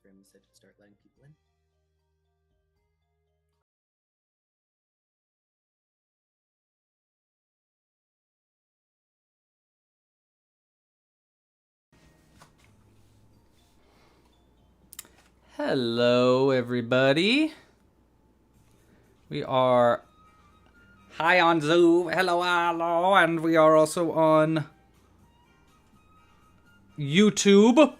family said to start letting people in. Hello, everybody. We are hi on Zoom. Hello, hello, and we are also on YouTube.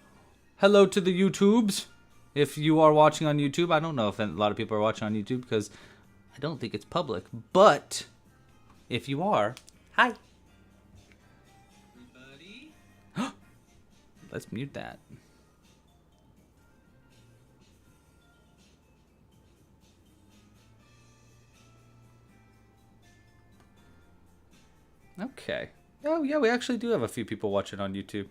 Hello to the YouTubes. If you are watching on YouTube, I don't know if a lot of people are watching on YouTube because I don't think it's public. But if you are, hi. Everybody. Let's mute that. Okay. Oh, yeah, we actually do have a few people watching on YouTube.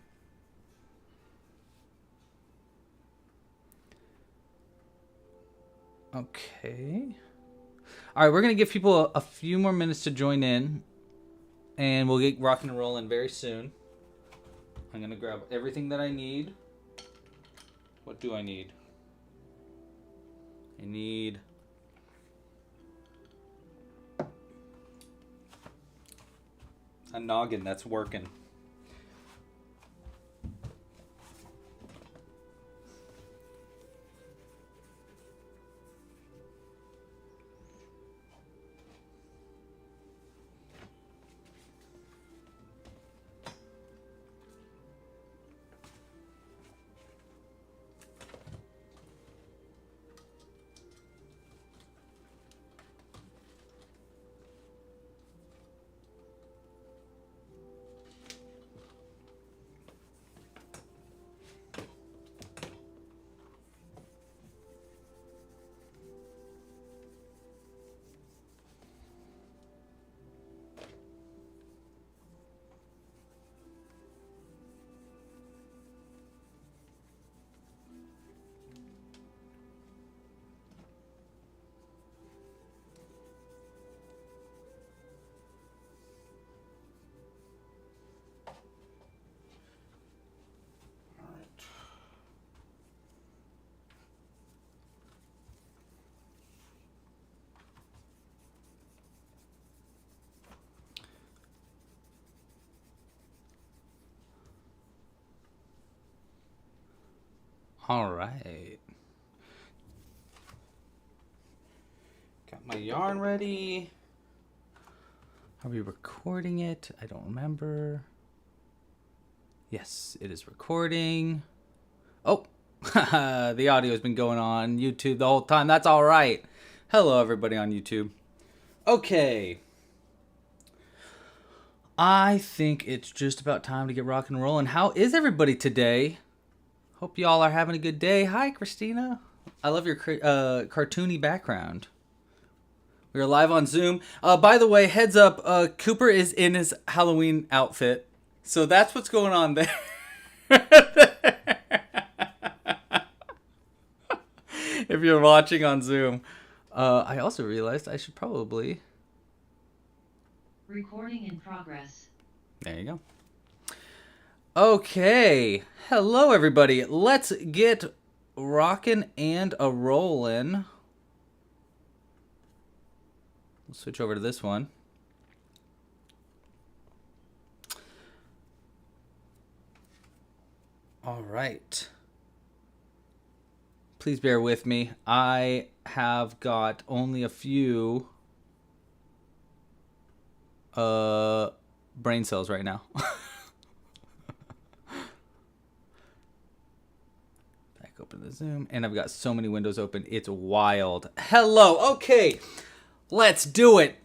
Okay. All right, we're going to give people a few more minutes to join in, and we'll get rocking and rolling very soon. I'm going to grab everything that I need. What do I need? I need a noggin that's working. All right. Got my yarn ready. Are we recording it? I don't remember. Yes, it is recording. Oh, the audio has been going on YouTube the whole time. That's all right. Hello, everybody on YouTube. Okay. I think it's just about time to get rock and roll. And how is everybody today? Hope y'all are having a good day. Hi, Christina. I love your cartoony background. We are live on Zoom. By the way, heads up, Cooper is in his Halloween outfit. So that's what's going on there. If you're watching on Zoom. I also realized I should probably... Recording in progress. There you go. Okay. Hello, everybody. Let's get rocking and a rolling. We'll switch over to this one. All right. Please bear with me. I have got only a few brain cells right now. Back open the Zoom, and I've got so many windows open. It's wild. Hello. Okay. Let's do it.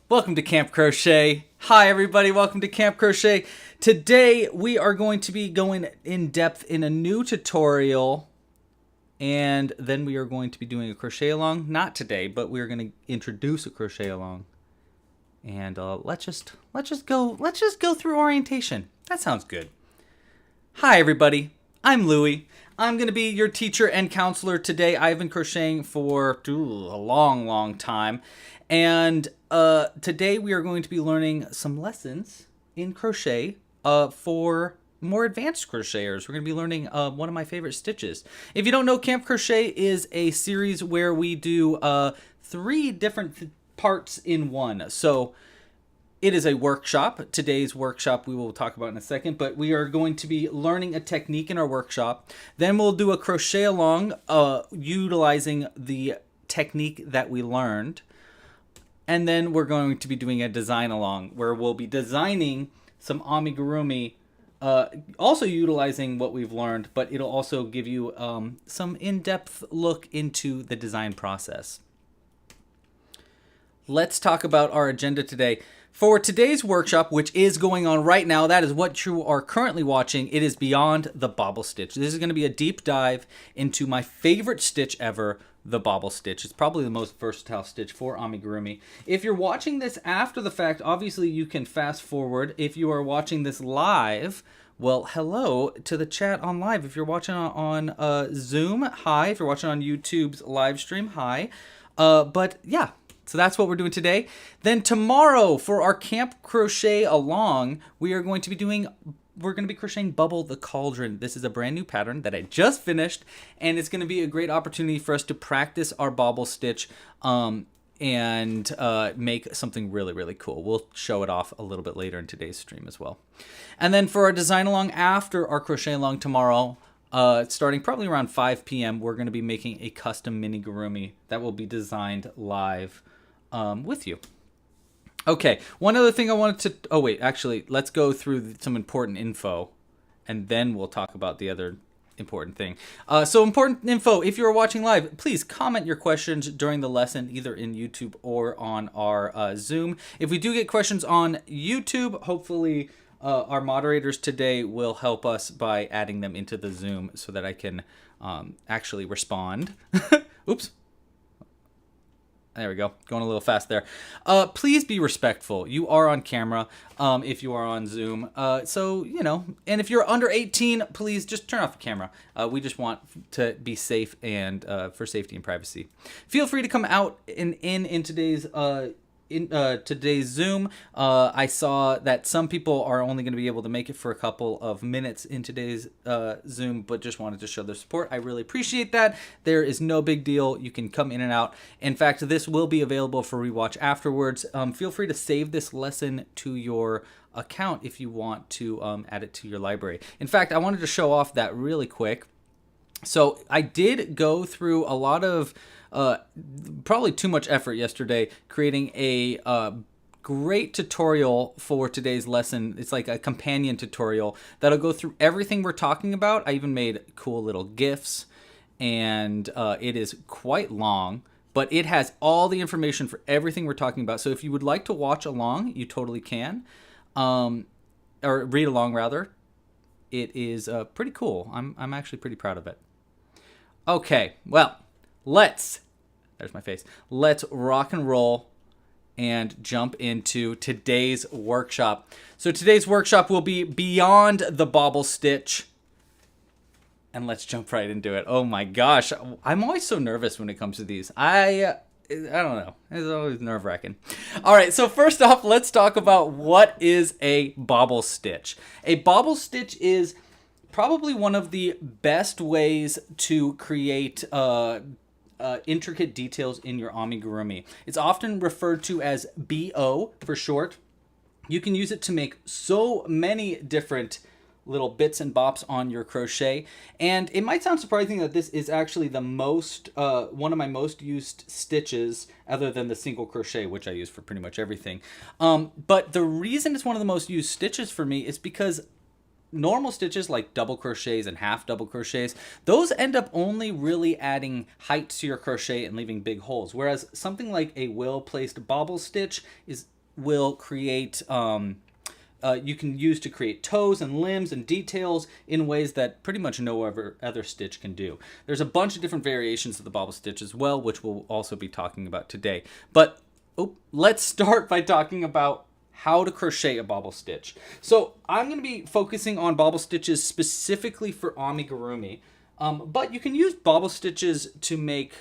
Welcome to Camp Crochet. Hi, everybody. Welcome to Camp Crochet. Today, we are going to be going in depth in a new tutorial, and then we are going to be doing a crochet along. Not today, but we're going to introduce a crochet along. And let's just go through orientation. That sounds good. Hi, everybody. I'm Louie. I'm going to be your teacher and counselor today. I've been crocheting for a long time. And today we are going to be learning some lessons in crochet for more advanced crocheters. We're going to be learning one of my favorite stitches. If you don't know, Camp Crochet is a series where we do 3 different parts in one. So it is a workshop. Today's workshop we will talk about in a second, but we are going to be learning a technique in our workshop. Then we'll do a crochet along utilizing the technique that we learned. And then we're going to be doing a design along where we'll be designing some amigurumi, also utilizing what we've learned, but it'll also give you some in-depth look into the design process. Let's talk about our agenda today. For today's workshop, which is going on right now, that is what you are currently watching. It is Beyond the Bobble Stitch. This is going to be a deep dive into my favorite stitch ever, the Bobble Stitch. It's probably the most versatile stitch for amigurumi. If you're watching this after the fact, obviously you can fast forward. If you are watching this live, well, hello to the chat on live. If you're watching on Zoom, hi. If you're watching on YouTube's live stream, hi. But yeah. So that's what we're doing today. Then tomorrow for our Camp Crochet Along, we're going to be crocheting Bubble the Cauldron. This is a brand new pattern that I just finished, and it's going to be a great opportunity for us to practice our bobble stitch and make something really, really cool. We'll show it off a little bit later in today's stream as well. And then for our design along after our crochet along tomorrow, starting probably around 5 p.m., we're going to be making a custom minigurumi that will be designed live with you. Okay, one other thing I wanted to... Oh, wait, actually, let's go through some important info, and then we'll talk about the other important thing. So important info, if you're watching live, please comment your questions during the lesson, either in YouTube or on our Zoom. If we do get questions on YouTube, hopefully our moderators today will help us by adding them into the Zoom so that I can actually respond. Oops. There we go. Going a little fast there. Please be respectful. You are on camera if you are on Zoom. So, you know, and if you're under 18, please just turn off the camera. We just want to be safe and for safety and privacy. Feel free to come out in today's today's Zoom. I saw that some people are only going to be able to make it for a couple of minutes in today's Zoom, but just wanted to show their support. I really appreciate that. There is no big deal. You can come in and out. In fact, this will be available for rewatch afterwards. Feel free to save this lesson to your account if you want to add it to your library. In fact, I wanted to show off that really quick. So I did go through a lot of probably too much effort yesterday creating a great tutorial for today's lesson. It's like a companion tutorial that'll go through everything we're talking about. I even made cool little GIFs, and it is quite long, but it has all the information for everything we're talking about. So if you would like to watch along, you totally can, or read along rather. It is pretty cool. I'm actually pretty proud of it. Okay, well, there's my face. Let's rock and roll and jump into today's workshop. So today's workshop will be Beyond the Bobble Stitch. And let's jump right into it. Oh my gosh, I'm always so nervous when it comes to these. I don't know. It's always nerve-wracking. All right, so first off, let's talk about what is a bobble stitch. A bobble stitch is probably one of the best ways to create intricate details in your amigurumi. It's often referred to as BO for short. You can use it to make so many different little bits and bops on your crochet, and it might sound surprising that this is actually the most one of my most used stitches, other than the single crochet, which I use for pretty much everything. But the reason it's one of the most used stitches for me is because normal stitches like double crochets and half double crochets, those end up only really adding height to your crochet and leaving big holes, whereas something like a well-placed bobble stitch will create you can use to create toes and limbs and details in ways that pretty much no other stitch can do. There's a bunch of different variations of the bobble stitch as well, which we'll also be talking about today. But let's start by talking about how to crochet a bobble stitch. So I'm going to be focusing on bobble stitches specifically for amigurumi, but you can use bobble stitches to make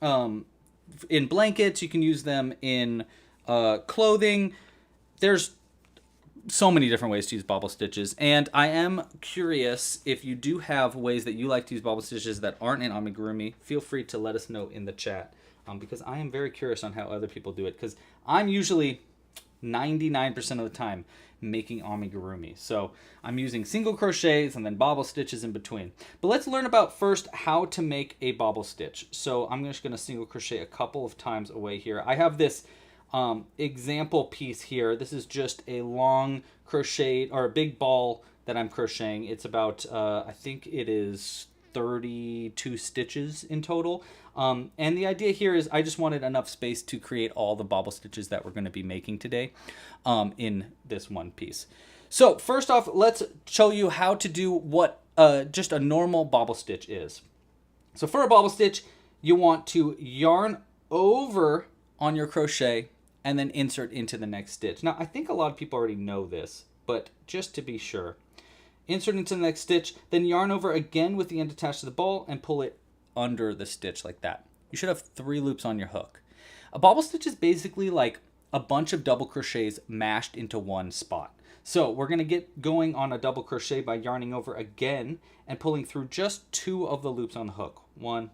in blankets. You can use them in clothing. There's so many different ways to use bobble stitches, and I am curious if you do have ways that you like to use bobble stitches that aren't in amigurumi. Feel free to let us know in the chat, because I am very curious on how other people do it, because I'm usually 99% of the time making amigurumi. So I'm using single crochets and then bobble stitches in between. But let's learn about first how to make a bobble stitch. So I'm just going to single crochet a couple of times away here. I have this example piece here. This is just a long crochet or a big ball that I'm crocheting. It's about I think it is 32 stitches in total. And the idea here is I just wanted enough space to create all the bobble stitches that we're going to be making today in this one piece. So first off, let's show you how to do what just a normal bobble stitch is. So for a bobble stitch, you want to yarn over on your crochet and then insert into the next stitch. Now, I think a lot of people already know this, but just to be sure, insert into the next stitch, then yarn over again with the end attached to the ball and pull it under the stitch like that. You should have 3 loops on your hook. A bobble stitch is basically like a bunch of double crochets mashed into one spot. So we're going to get going on a double crochet by yarning over again and pulling through just 2 of the loops on the hook. 1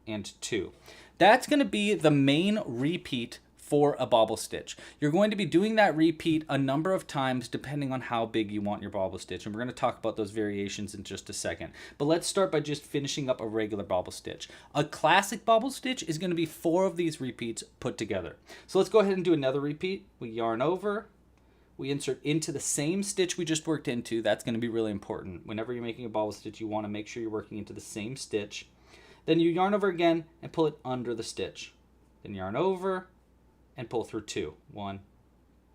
and 2. That's going to be the main repeat for a bobble stitch. You're going to be doing that repeat a number of times depending on how big you want your bobble stitch, and we're going to talk about those variations in just a second. But let's start by just finishing up a regular bobble stitch. A classic bobble stitch is going to be 4 of these repeats put together. So let's go ahead and do another repeat. We yarn over, we insert into the same stitch we just worked into. That's going to be really important. Whenever you're making a bobble stitch, you want to make sure you're working into the same stitch. Then you yarn over again and pull it under the stitch. Then yarn over and pull through 2. 1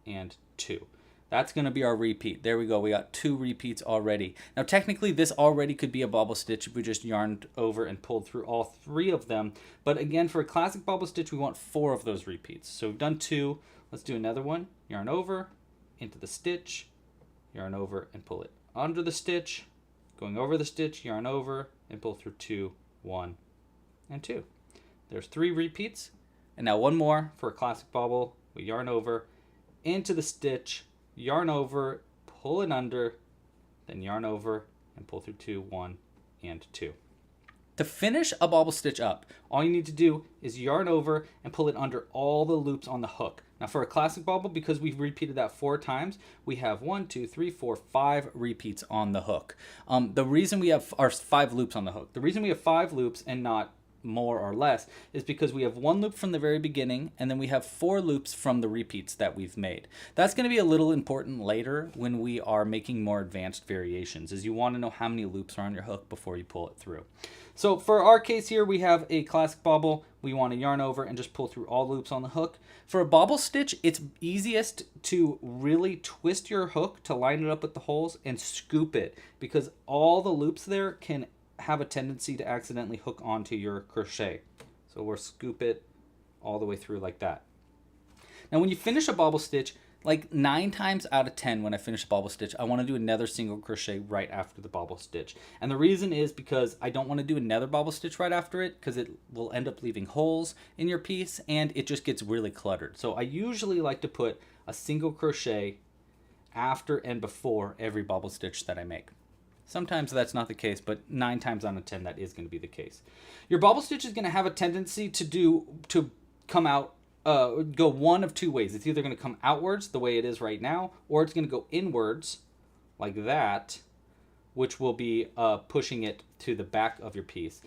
and 2. That's going to be our repeat. There we go. We got 2 repeats already. Now technically this already could be a bobble stitch if we just yarned over and pulled through all 3 of them. But again, for a classic bobble stitch, we want 4 of those repeats. So we've done 2. Let's do another one. Yarn over, into the stitch, yarn over and pull it under the stitch, going over the stitch, yarn over and pull through 2, 1 and 2. There's 3 repeats. And now one more for a classic bobble. We yarn over, into the stitch, yarn over, pull it under, then yarn over and pull through 2, 1 and 2. To finish a bobble stitch up, all you need to do is yarn over and pull it under all the loops on the hook. Now for a classic bobble, because we've repeated that 4 times, we have 1, 2, 3, 4, 5 repeats on the hook. The reason we have 5 loops on the hook. The reason we have 5 loops and not more or less is because we have 1 loop from the very beginning and then we have 4 loops from the repeats that we've made. That's going to be a little important later when we are making more advanced variations, as you want to know how many loops are on your hook before you pull it through. So for our case here, we have a classic bobble. We want to yarn over and just pull through all the loops on the hook. For a bobble stitch, it's easiest to really twist your hook to line it up with the holes and scoop it, because all the loops there can have a tendency to accidentally hook onto your crochet. So we'll scoop it all the way through like that. Now when you finish a bobble stitch, like 9 times out of 10 when I finish a bobble stitch, I want to do another single crochet right after the bobble stitch. And the reason is because I don't want to do another bobble stitch right after it, because it will end up leaving holes in your piece and it just gets really cluttered. So I usually like to put a single crochet after and before every bobble stitch that I make. Sometimes that's not the case, but 9 times out of 10 that is going to be the case. Your bobble stitch is going to have a tendency to come out, go one of 2 ways. It's either going to come outwards the way it is right now, or it's going to go inwards like that, which will be pushing it to the back of your piece.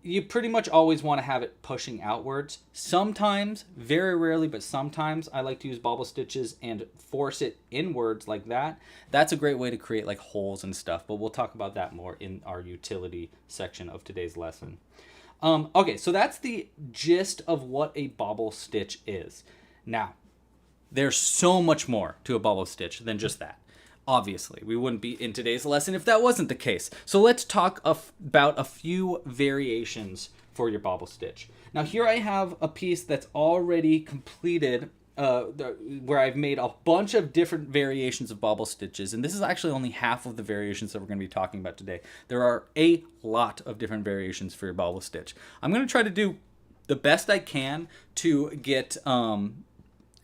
You pretty much always want to have it pushing outwards. Sometimes, very rarely, but sometimes I like to use bobble stitches and force it inwards like that. That's a great way to create like holes and stuff, but we'll talk about that more in our utility section of today's lesson. Okay, so that's the gist of what a bobble stitch is. Now, there's so much more to a bobble stitch than just that. Obviously, we wouldn't be in today's lesson if that wasn't the case. So let's talk about a few variations for your bobble stitch. Now here I have a piece that's already completed, where I've made a bunch of different variations of bobble stitches, and this is actually only half of the variations that we're going to be talking about today. There are a lot of different variations for your bobble stitch. I'm going to try to do the best I can to get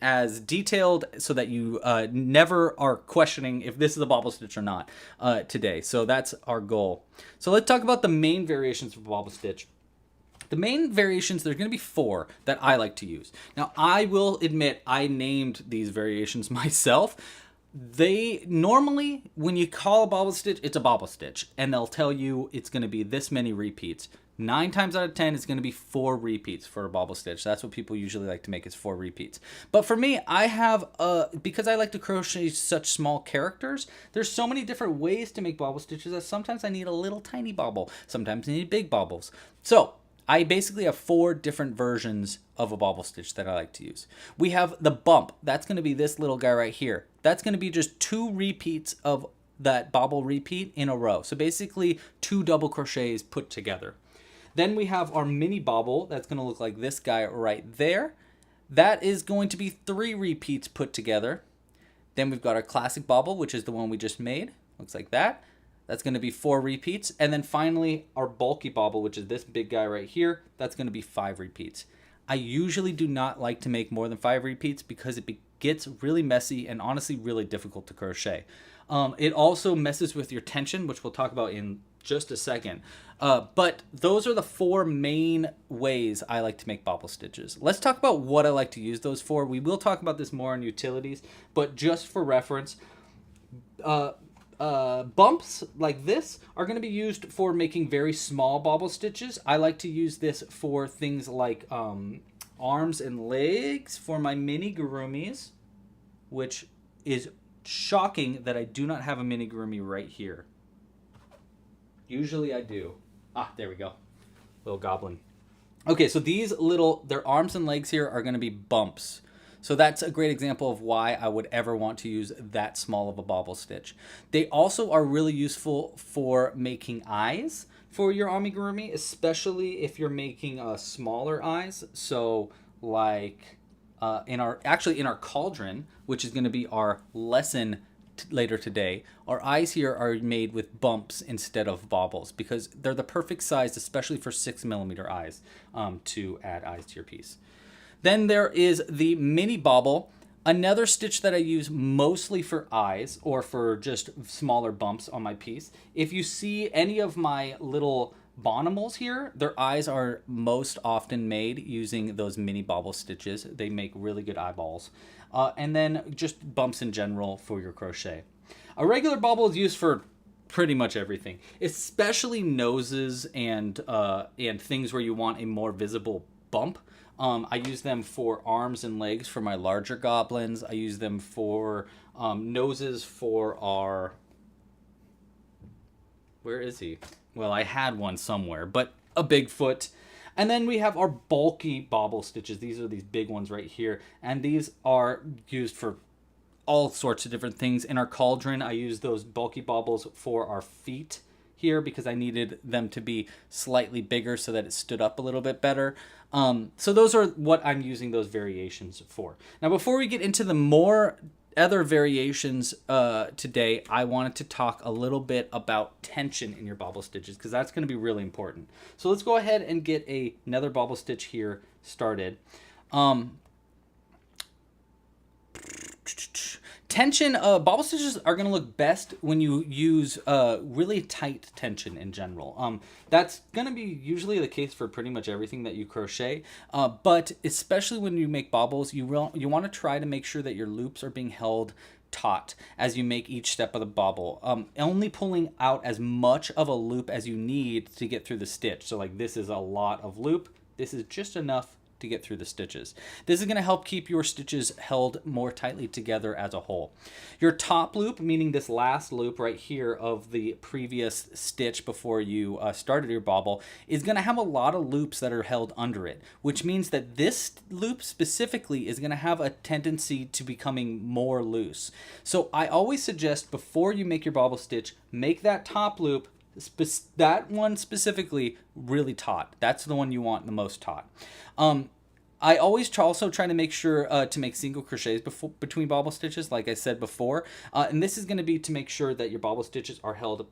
as detailed so that you never are questioning if this is a bobble stitch or not today. So that's our goal. So let's talk about the main variations for bobble stitch. The main variations, there's going to be 4 that I like to use. Now, I will admit I named these variations myself. They normally, when you call a bobble stitch, it's a bobble stitch, and they'll tell you it's going to be this many repeats. 9 times out of 10, it's going to be 4 repeats for a bobble stitch. That's what people usually like to make, is 4 repeats. But for me, I have, because I like to crochet such small characters, there's so many different ways to make bobble stitches that sometimes I need a little tiny bobble. Sometimes I need big bobbles. So I basically have 4 different versions of a bobble stitch that I like to use. We have the bump. That's going to be this little guy right here. That's going to be just 2 repeats of that bobble repeat in a row. So basically 2 double crochets put together. Then we have our mini bobble. That's going to look like this guy right there. That is going to be 3 repeats put together. Then we've got our classic bobble, which is the one we just made. Looks like that. That's going to be 4 repeats. And then finally, our bulky bobble, which is this big guy right here. That's going to be 5 repeats. I usually do not like to make more than 5 repeats because it gets really messy and honestly really difficult to crochet. It also messes with your tension, which we'll talk about in just a second. But those are the 4 main ways I like to make bobble stitches. Let's talk about what I like to use those for. We will talk about this more in utilities, but just for reference, bumps like this are going to be used for making very small bobble stitches. I like to use this for things like arms and legs for my mini gurumis, which is shocking that I do not have a mini gurumi right here. Usually I do. Ah, there we go. Little goblin. Okay, so these their arms and legs here are going to be bumps. So that's a great example of why I would ever want to use that small of a bobble stitch. They also are really useful for making eyes for your amigurumi, especially if you're making smaller eyes. So like in our cauldron, which is going to be our lesson later today, our eyes here are made with bumps instead of bobbles because they're the perfect size, especially for 6mm eyes, to add eyes to your piece. Then there is the mini bobble, another stitch that I use mostly for eyes or for just smaller bumps on my piece. If you see any of my little bonimals here, their eyes are most often made using those mini bobble stitches. They make really good eyeballs. And then just bumps in general for your crochet. A regular bobble is used for pretty much everything, especially noses and things where you want a more visible bump. I use them for arms and legs for my larger goblins. I use them for noses for our... Where is he? Well, I had one somewhere, but a Bigfoot. And then we have our bulky bobble stitches. These are these big ones right here. And these are used for all sorts of different things. In our cauldron, I use those bulky bobbles for our feet here because I needed them to be slightly bigger so that it stood up a little bit better. So those are what I'm using those variations for. Now, before we get into the more other variations today, I wanted to talk a little bit about tension in your bobble stitches because that's going to be really important. So let's go ahead and get another bobble stitch here started. Tension, bobble stitches are going to look best when you use really tight tension in general. That's going to be usually the case for pretty much everything that you crochet, but especially when you make bobbles, you want to try to make sure that your loops are being held taut as you make each step of the bobble. Only pulling out as much of a loop as you need to get through the stitch. So like this is a lot of loop. This is just enough to get through the stitches. This is going to help keep your stitches held more tightly together as a whole. Your top loop, meaning this last loop right here of the previous stitch before you started your bobble, is going to have a lot of loops that are held under it, which means that this loop specifically is going to have a tendency to becoming more loose. So I always suggest before you make your bobble stitch, make that top loop, that one specifically, really taut. That's the one you want the most taut. I always also try to make sure to make single crochets between bobble stitches, like I said before. And this is going to be to make sure that your bobble stitches are held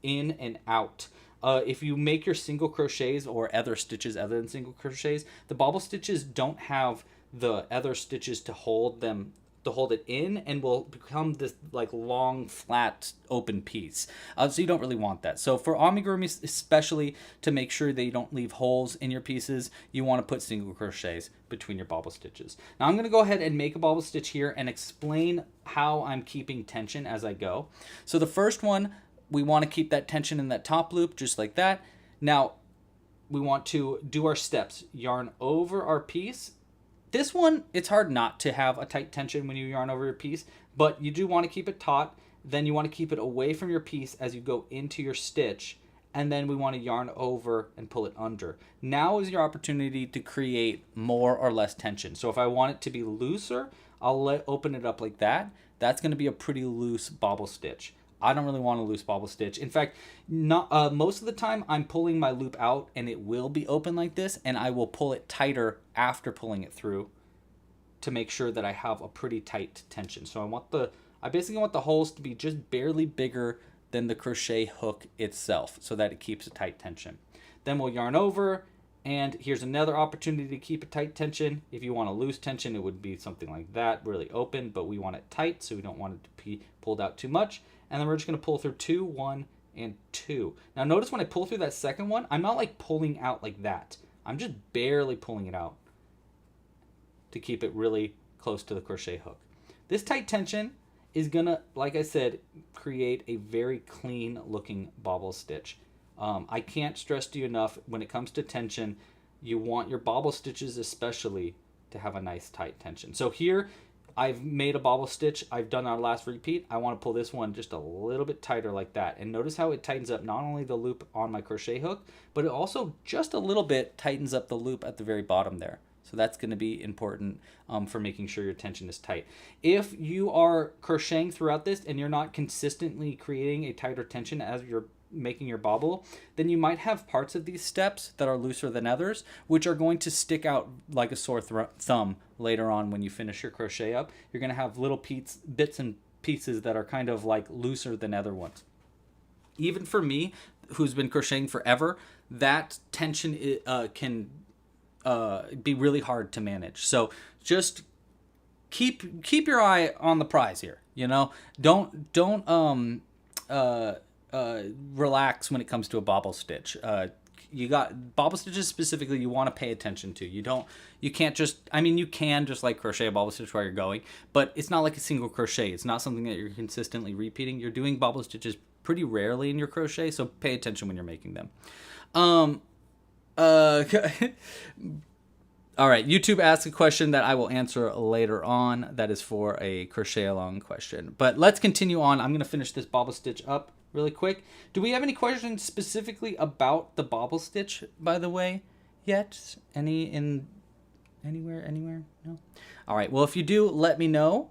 in and out. If you make your single crochets or other stitches other than single crochets, the bobble stitches don't have the other stitches to hold it in, and will become this like long flat open piece. So you don't really want that. So for amigurumi especially, to make sure that you don't leave holes in your pieces, you want to put single crochets between your bobble stitches. Now I'm going to go ahead and make a bobble stitch here and explain how I'm keeping tension as I go. So the first one, we want to keep that tension in that top loop just like that. Now we want to do our steps. Yarn over our piece. This one, it's hard not to have a tight tension when you yarn over your piece, but you do want to keep it taut. Then you want to keep it away from your piece as you go into your stitch, and then we want to yarn over and pull it under. Now is your opportunity to create more or less tension. So if I want it to be looser, I'll open it up like that. That's going to be a pretty loose bobble stitch. I don't really want a loose bobble stitch. In fact, not most of the time I'm pulling my loop out and it will be open like this, and I will pull it tighter after pulling it through to make sure that I have a pretty tight tension. So I basically want the holes to be just barely bigger than the crochet hook itself so that it keeps a tight tension. Then we'll yarn over, and here's another opportunity to keep a tight tension. If you want a loose tension, it would be something like that, really open, but we want it tight, so we don't want it to be pulled out too much. And then we're just going to pull through 2, 1, and 2. Now notice when I pull through that second one, I'm not like pulling out like that. I'm just barely pulling it out to keep it really close to the crochet hook. This tight tension is going to, like I said, create a very clean looking bobble stitch. I can't stress to you enough, when it comes to tension, you want your bobble stitches especially to have a nice tight tension. So here, I've made a bobble stitch. I've done our last repeat. I want to pull this one just a little bit tighter like that. And notice how it tightens up not only the loop on my crochet hook, but it also just a little bit tightens up the loop at the very bottom there. So that's going to be important for making sure your tension is tight. If you are crocheting throughout this and you're not consistently creating a tighter tension as you're making your bobble, then you might have parts of these steps that are looser than others, which are going to stick out like a sore thumb later on when you finish your crochet up. You're going to have little bits and pieces that are kind of like looser than other ones. Even for me, who's been crocheting forever, that tension can be really hard to manage. So just keep your eye on the prize here. You know, don't relax when it comes to a bobble stitch. You got bobble stitches specifically you want to pay attention to. You can't just, I mean, you can just like crochet a bobble stitch while you're going, but it's not like a single crochet. It's not something that you're consistently repeating. You're doing bobble stitches pretty rarely in your crochet, so pay attention when you're making them. All right, YouTube asked a question that I will answer later on. That is for a crochet along question. But let's continue on. I'm going to finish this bobble stitch up really quick. Do we have any questions specifically about the bobble stitch, by the way, yet? Anywhere? No? All right, well, if you do, let me know.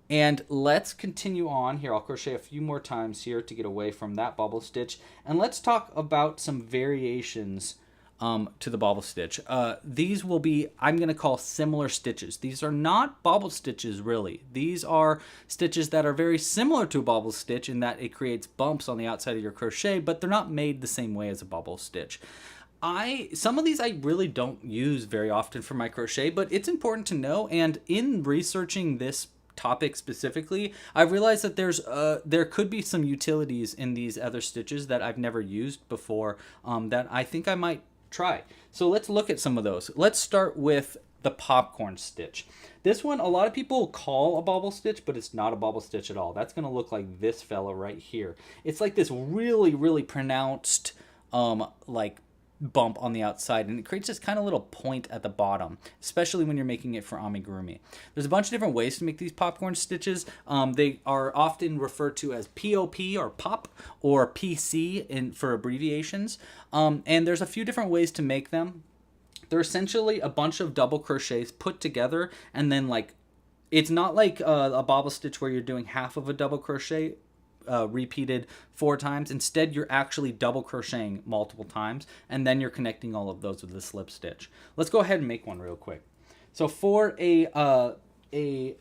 And let's continue on here. I'll crochet a few more times here to get away from that bobble stitch. And let's talk about some variations to the bobble stitch. These will be, I'm going to call similar stitches. These are not bobble stitches really. These are stitches that are very similar to a bobble stitch in that it creates bumps on the outside of your crochet, but they're not made the same way as a bobble stitch. Some of these I really don't use very often for my crochet, but it's important to know. And in researching this topic specifically, I realized that there could be some utilities in these other stitches that I've never used before that I think I might try. So let's look at some of those. Let's start with the popcorn stitch. This one, a lot of people call a bobble stitch, but it's not a bobble stitch at all. That's going to look like this fella right here. It's like this really, really pronounced like bump on the outside, and it creates this kind of little point at the bottom, especially when you're making it for amigurumi. There's a bunch of different ways to make these popcorn stitches. They are often referred to as POP or POP or PC for abbreviations, and there's a few different ways to make them. They're essentially a bunch of double crochets put together, and then like it's not like a bobble stitch where you're doing half of a double crochet repeated 4 times. Instead, you're actually double crocheting multiple times, and then you're connecting all of those with the slip stitch. Let's go ahead and make one real quick. So for a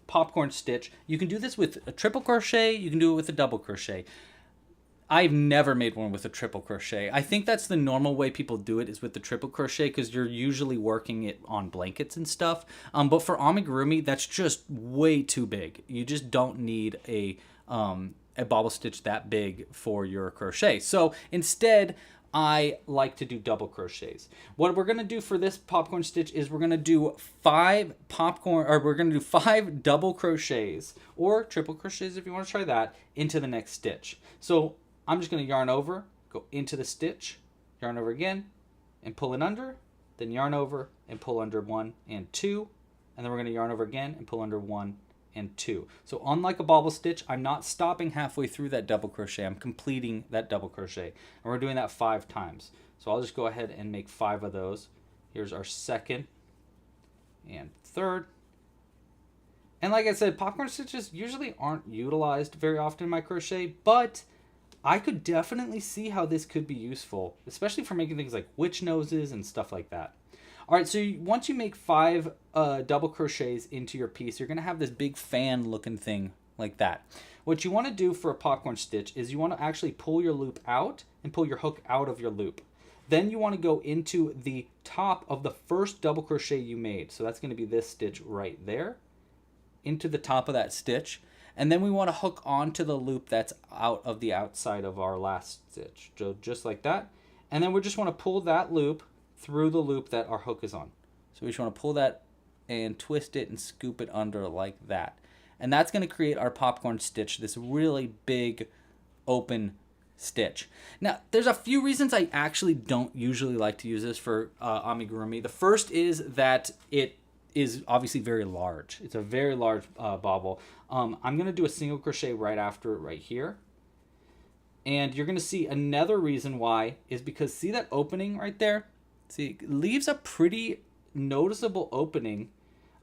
popcorn stitch, you can do this with a triple crochet, you can do it with a double crochet. I've never made one with a triple crochet. I think that's the normal way people do it, is with the triple crochet, because you're usually working it on blankets and stuff. But for amigurumi, that's just way too big. You just don't need a bobble stitch that big for your crochet. So instead, I like to do double crochets. What we're going to do for this popcorn stitch is we're going to do 5 double crochets, or triple crochets if you want to try that, into the next stitch. So I'm just going to yarn over, go into the stitch, yarn over again, and pull it under, then yarn over and pull under 1 and 2, and then we're going to yarn over again and pull under 1 and 2. So unlike a bobble stitch, I'm not stopping halfway through that double crochet. I'm completing that double crochet, and we're doing that 5 times. So I'll just go ahead and make 5 of those. Here's our second and third. And like I said, popcorn stitches usually aren't utilized very often in my crochet, but I could definitely see how this could be useful, especially for making things like witch noses and stuff like that. All right, so once you make 5 double crochets into your piece, you're going to have this big fan looking thing like that. What you want to do for a popcorn stitch is you want to actually pull your loop out and pull your hook out of your loop. Then you want to go into the top of the first double crochet you made. So that's going to be this stitch right there, into the top of that stitch. And then we want to hook onto the loop that's out of the outside of our last stitch. So just like that. And then we just want to pull that loop through the loop that our hook is on. So we just want to pull that and twist it and scoop it under like that. And that's going to create our popcorn stitch, this really big open stitch. Now, there's a few reasons I actually don't usually like to use this for amigurumi. The first is that it is obviously very large. It's a very large bobble. I'm going to do a single crochet right after it right here. And you're going to see another reason why is because, see that opening right there? See, it leaves a pretty noticeable opening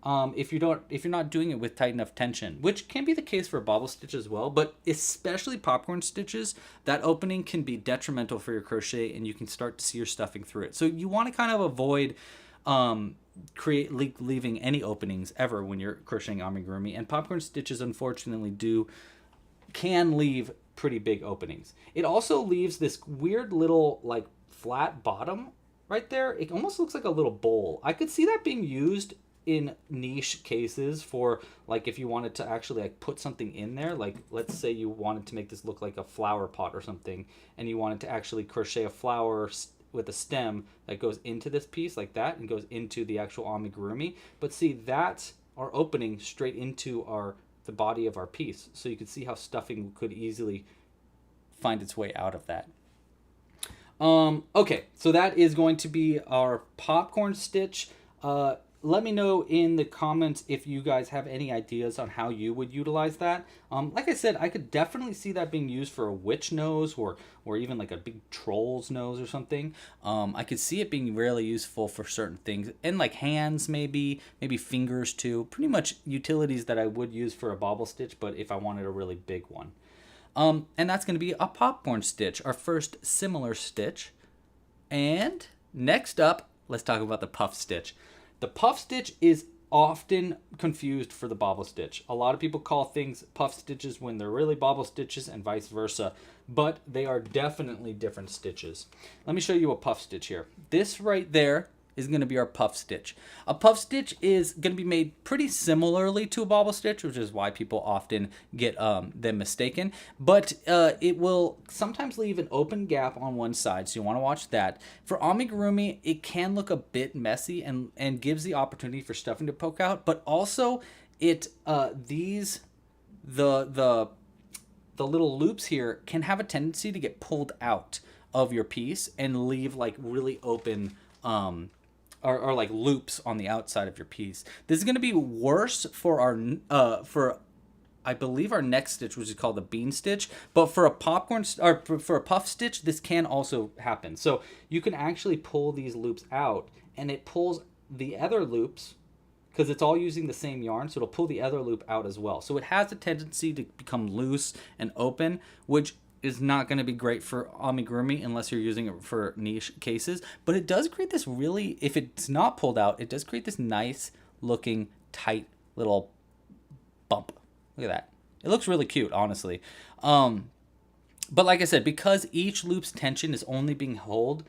if you're not doing it with tight enough tension, which can be the case for a bobble stitch as well, but especially popcorn stitches, that opening can be detrimental for your crochet, and you can start to see your stuffing through it. So you want to kind of avoid leaving any openings ever when you're crocheting amigurumi, and popcorn stitches unfortunately can leave pretty big openings. It also leaves this weird little like flat bottom right there. It almost looks like a little bowl. I could see that being used in niche cases for like if you wanted to actually like put something in there, like let's say you wanted to make this look like a flower pot or something, and you wanted to actually crochet a flower with a stem that goes into this piece like that and goes into the actual amigurumi. But see, that's our opening straight into the body of our piece, so you can see how stuffing could easily find its way out of that. Okay, so that is going to be our popcorn stitch. Let me know in the comments if you guys have any ideas on how you would utilize that. Like I said, I could definitely see that being used for a witch nose or even like a big troll's nose or something. I could see it being really useful for certain things, and like hands, maybe fingers too. Pretty much utilities that I would use for a bobble stitch, but if I wanted a really big one. And that's going to be a popcorn stitch, our first similar stitch. And next up, let's talk about the puff stitch. The puff stitch is often confused for the bobble stitch. A lot of people call things puff stitches when they're really bobble stitches, and vice versa, but they are definitely different stitches. Let me show you a puff stitch here. This right there is going to be our puff stitch. A puff stitch is going to be made pretty similarly to a bobble stitch, which is why people often get them mistaken, but it will sometimes leave an open gap on one side, so you want to watch that. For amigurumi, it can look a bit messy and gives the opportunity for stuffing to poke out, but also it the little loops here can have a tendency to get pulled out of your piece and leave like really open or like loops on the outside of your piece. This is going to be worse for our I believe our next stitch, which is called the bean stitch, but for a for a puff stitch, this can also happen. So you can actually pull these loops out, and it pulls the other loops because it's all using the same yarn, so it'll pull the other loop out as well. So it has a tendency to become loose and open, which is not going to be great for amigurumi unless you're using it for niche cases. But it does create this really, if it's not pulled out, it does create this nice looking tight little bump. Look at that. It looks really cute, honestly. But like I said, because each loop's tension is only being held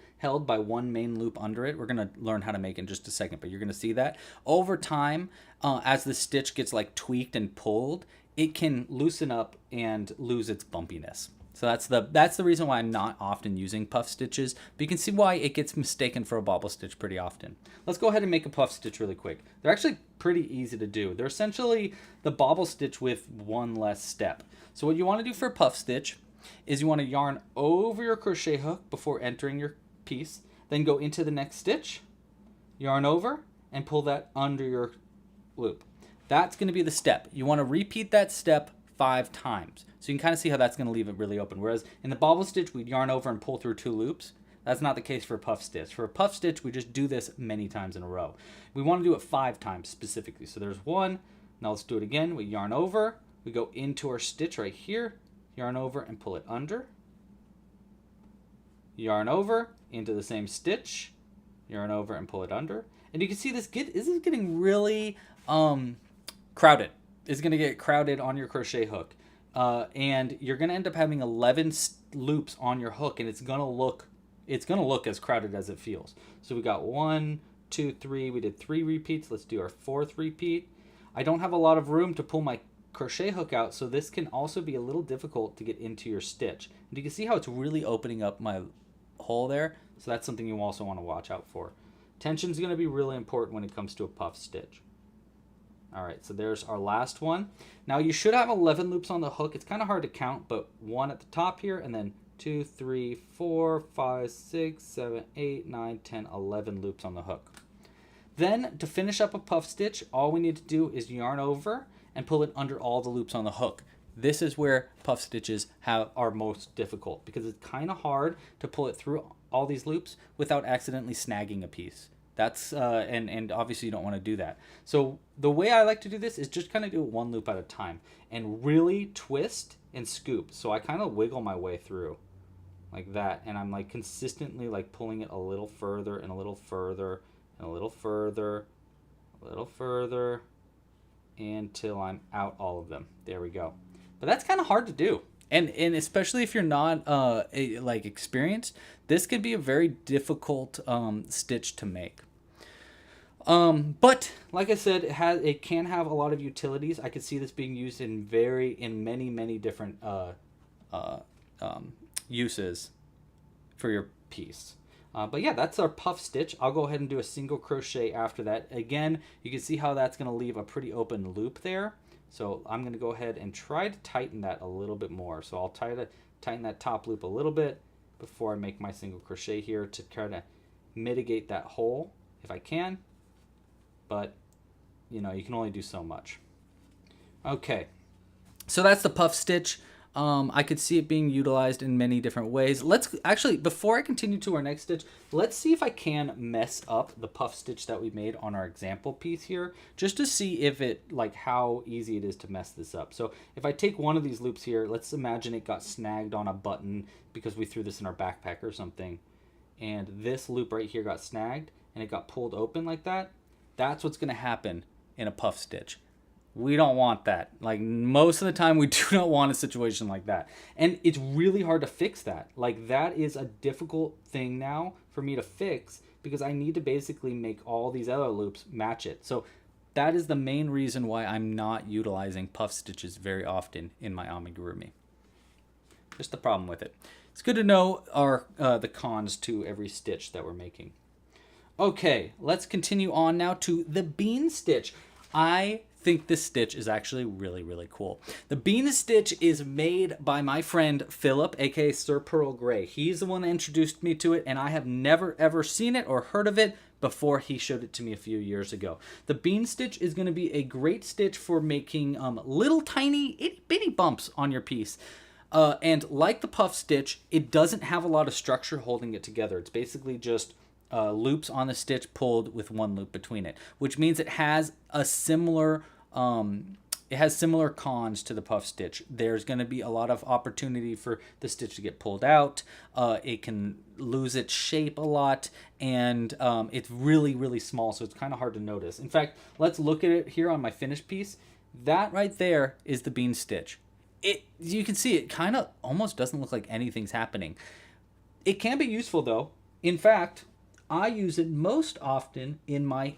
by one main loop under it, we're going to learn how to make it in just a second, but you're going to see that. Over time, as the stitch gets like tweaked and pulled, it can loosen up and lose its bumpiness. So that's the reason why I'm not often using puff stitches, but you can see why it gets mistaken for a bobble stitch pretty often. Let's go ahead and make a puff stitch really quick. They're actually pretty easy to do. They're essentially the bobble stitch with one less step. So what you want to do for a puff stitch is you want to yarn over your crochet hook before entering your piece, then go into the next stitch, yarn over, and pull that under your loop. That's going to be the step. You want to repeat that step 5 times. So you can kind of see how that's going to leave it really open. Whereas in the bobble stitch, we'd yarn over and pull through 2 loops. That's not the case for a puff stitch. For a puff stitch, we just do this many times in a row. We want to do it 5 times specifically. So there's 1. Now let's do it again. We yarn over. We go into our stitch right here. Yarn over and pull it under. Yarn over into the same stitch. Yarn over and pull it under. And you can see this is getting really crowded. It's going to get crowded on your crochet hook. And you're going to end up having 11 loops on your hook, and it's going to look as crowded as it feels. So we got 1, 2, 3. We did 3 repeats. Let's do our 4th repeat. I don't have a lot of room to pull my crochet hook out, so this can also be a little difficult to get into your stitch. And you can see how it's really opening up my hole there, so that's something you also want to watch out for. Tension is going to be really important when it comes to a puff stitch. Alright, so there's our last one. Now you should have 11 loops on the hook. It's kind of hard to count, but 1 at the top here, and then 2, 3, 4, 5, 6, 7, 8, 9, 10, 11 loops on the hook. Then to finish up a puff stitch, all we need to do is yarn over and pull it under all the loops on the hook. This is where puff stitches are most difficult, because it's kind of hard to pull it through all these loops without accidentally snagging a piece. That's and obviously you don't want to do that. So the way I like to do this is just kind of do it 1 loop at a time and really twist and scoop. So I kind of wiggle my way through like that, and I'm like consistently like pulling it a little further and a little further and a little further, a little further, until I'm out all of them. There we go. But that's kind of hard to do. And especially if you're not like experienced, this can be a very difficult stitch to make. But like I said, it can have a lot of utilities. I could see this being used in many different uses for your piece. But yeah, that's our puff stitch. I'll go ahead and do a single crochet after that. Again, you can see how that's going to leave a pretty open loop there. So I'm going to go ahead and try to tighten that a little bit more. So I'll try to tighten that top loop a little bit before I make my single crochet here to try to mitigate that hole if I can. But, you know, you can only do so much. Okay, so that's the puff stitch. I could see it being utilized in many different ways. Let's actually, before I continue to our next stitch, let's see if I can mess up the puff stitch that we made on our example piece here, just to see if it, like, how easy it is to mess this up. So if I take one of these loops here, let's imagine it got snagged on a button because we threw this in our backpack or something, and this loop right here got snagged and it got pulled open like that. That's what's going to happen in a puff stitch. We don't want that. Like, most of the time, we do not want a situation like that. And it's really hard to fix that. Like, that is a difficult thing now for me to fix, because I need to basically make all these other loops match it. So that is the main reason why I'm not utilizing puff stitches very often in my amigurumi. Just the problem with it. It's good to know the cons to every stitch that we're making. Okay, let's continue on now to the bean stitch. I think this stitch is actually really cool. The bean stitch is made by my friend Philip, aka Sir Pearl Grey. He's the one that introduced me to it, and I have never ever seen it or heard of it before he showed it to me a few years ago. The bean stitch is going to be a great stitch for making little tiny itty bitty bumps on your piece. And like the puff stitch, it doesn't have a lot of structure holding it together. It's basically just loops on the stitch pulled with 1 loop between it, which means it has a similar cons to the puff stitch. There's going to be a lot of opportunity for the stitch to get pulled out. It can lose its shape a lot, and it's really small, so it's kind of hard to notice. In fact, let's look at it here on my finished piece. That right there is the bean stitch. You can see it kind of almost doesn't look like anything's happening. It can be useful though. In fact, I use it most often in my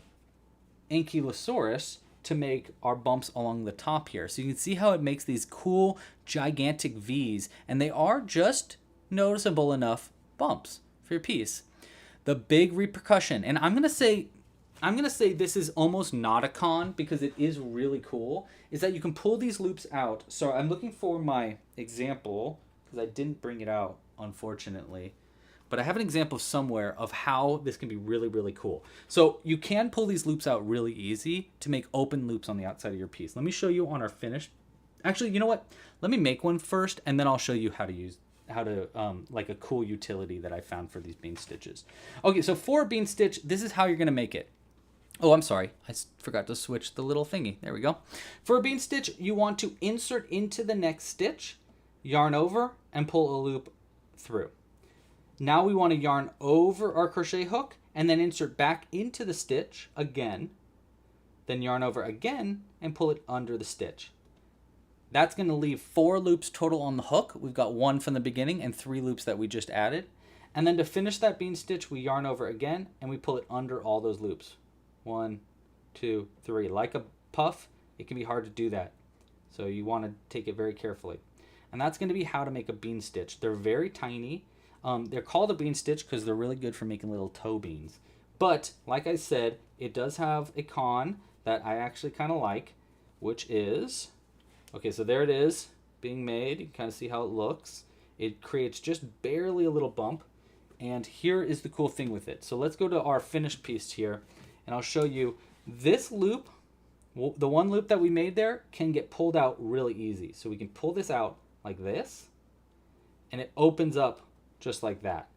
Ankylosaurus to make our bumps along the top here. So you can see how it makes these cool gigantic V's, and they are just noticeable enough bumps for your piece. The big repercussion, and I'm gonna say this is almost not a con because it is really cool, is that you can pull these loops out. So I'm looking for my example because I didn't bring it out, unfortunately. But I have an example somewhere of how this can be really, really cool. So you can pull these loops out really easy to make open loops on the outside of your piece. Let me show you on our finished. Actually, you know what? Let me make one first, and then I'll show you how to like a cool utility that I found for these bean stitches. Okay, so for a bean stitch, this is how you're gonna make it. Oh, I'm sorry. I forgot to switch the little thingy. There we go. For a bean stitch, you want to insert into the next stitch, yarn over, and pull a loop through. Now we want to yarn over our crochet hook and then insert back into the stitch again, then yarn over again and pull it under the stitch. That's going to leave 4 loops total on the hook. We've got 1 from the beginning and 3 loops that we just added. And then to finish that bean stitch, we yarn over again and we pull it under all those loops. 1, 2, 3. Like a puff, it can be hard to do that. So you want to take it very carefully. And that's going to be how to make a bean stitch. They're very tiny. They're called a bean stitch because they're really good for making little toe beans. But, like I said, it does have a con that I actually kind of like, which is, okay, so there it is being made. You can kind of see how it looks. It creates just barely a little bump. And here is the cool thing with it. So let's go to our finished piece here, and I'll show you this loop. The one loop that we made there can get pulled out really easy. So we can pull this out like this, and it opens up just like that.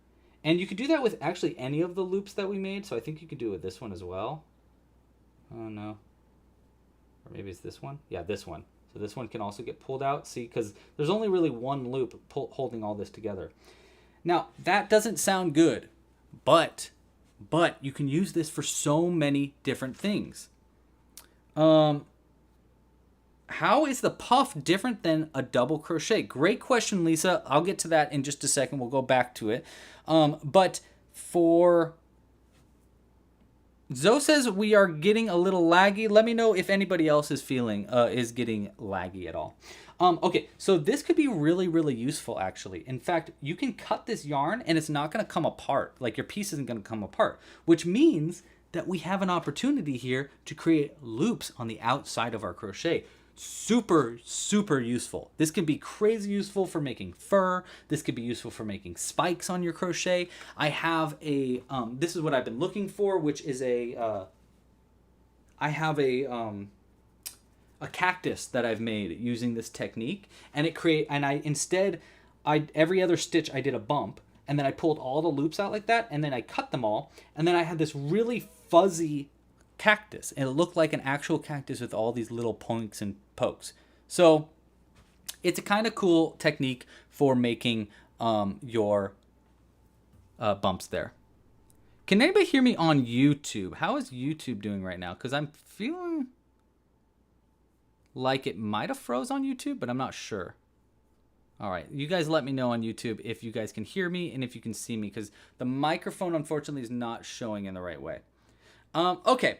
And you could do that with actually any of the loops that we made. So I think you could do it with this one as well. Oh no. Or maybe it's this one. Yeah, this one. So this one can also get pulled out. See, because there's only really one loop holding all this together. Now, that doesn't sound good, but you can use this for so many different things. How is the puff different than a double crochet? Great question, Lisa. I'll get to that in just a second. We'll go back to it. But for Zoe says we are getting a little laggy. Let me know if anybody else is getting laggy at all. Okay, so this could be really, really useful, actually. In fact, you can cut this yarn and it's not going to come apart. Like your piece isn't going to come apart, which means that we have an opportunity here to create loops on the outside of our crochet. Super, super useful. This can be crazy useful for making fur. This could be useful for making spikes on your crochet. I have a, this is what I've been looking for, which is I have a cactus that I've made using this technique, and every other stitch I did a bump, and then I pulled all the loops out like that, and then I cut them all, and then I had this really fuzzy cactus, and it looked like an actual cactus with all these little points and pokes. So it's a kind of cool technique for making your bumps there. Can anybody hear me on YouTube? How is YouTube doing right now? Because I'm feeling like it might have froze on YouTube, but I'm not sure. All right, you guys let me know on YouTube if you guys can hear me and if you can see me, because the microphone unfortunately is not showing in the right way. Okay.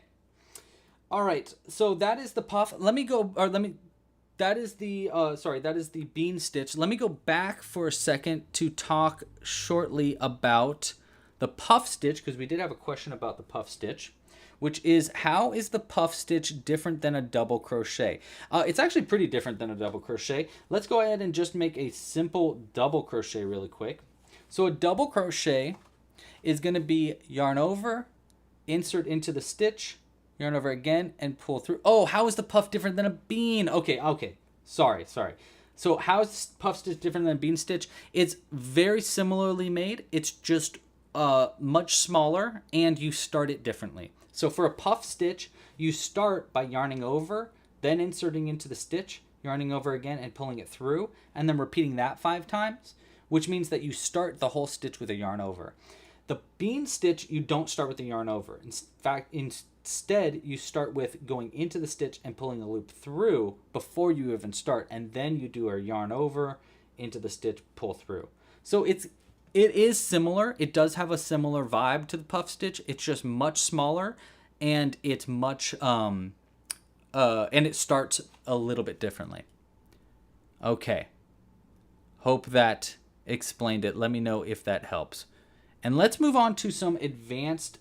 All right, so that is the puff. That is the bean stitch. Let me go back for a second to talk shortly about the puff stitch, because we did have a question about the puff stitch, which is, how is the puff stitch different than a double crochet? It's actually pretty different than a double crochet. Let's go ahead and just make a simple double crochet really quick. So a double crochet is going to be yarn over, insert into the stitch, yarn over again, and pull through. Oh, how is the puff different than a bean? Okay. Sorry. So how is puff stitch different than a bean stitch? It's very similarly made. It's just much smaller, and you start it differently. So for a puff stitch, you start by yarning over, then inserting into the stitch, yarning over again and pulling it through, and then repeating that 5 times, which means that you start the whole stitch with a yarn over. The bean stitch, you don't start with the yarn over. In fact, Instead, you start with going into the stitch and pulling a loop through before you even start, and then you do a yarn over into the stitch, pull through. So it is similar. It does have a similar vibe to the puff stitch. It's just much smaller, and it's much and it starts a little bit differently. Okay. Hope that explained it. Let me know if that helps. And let's move on to some advanced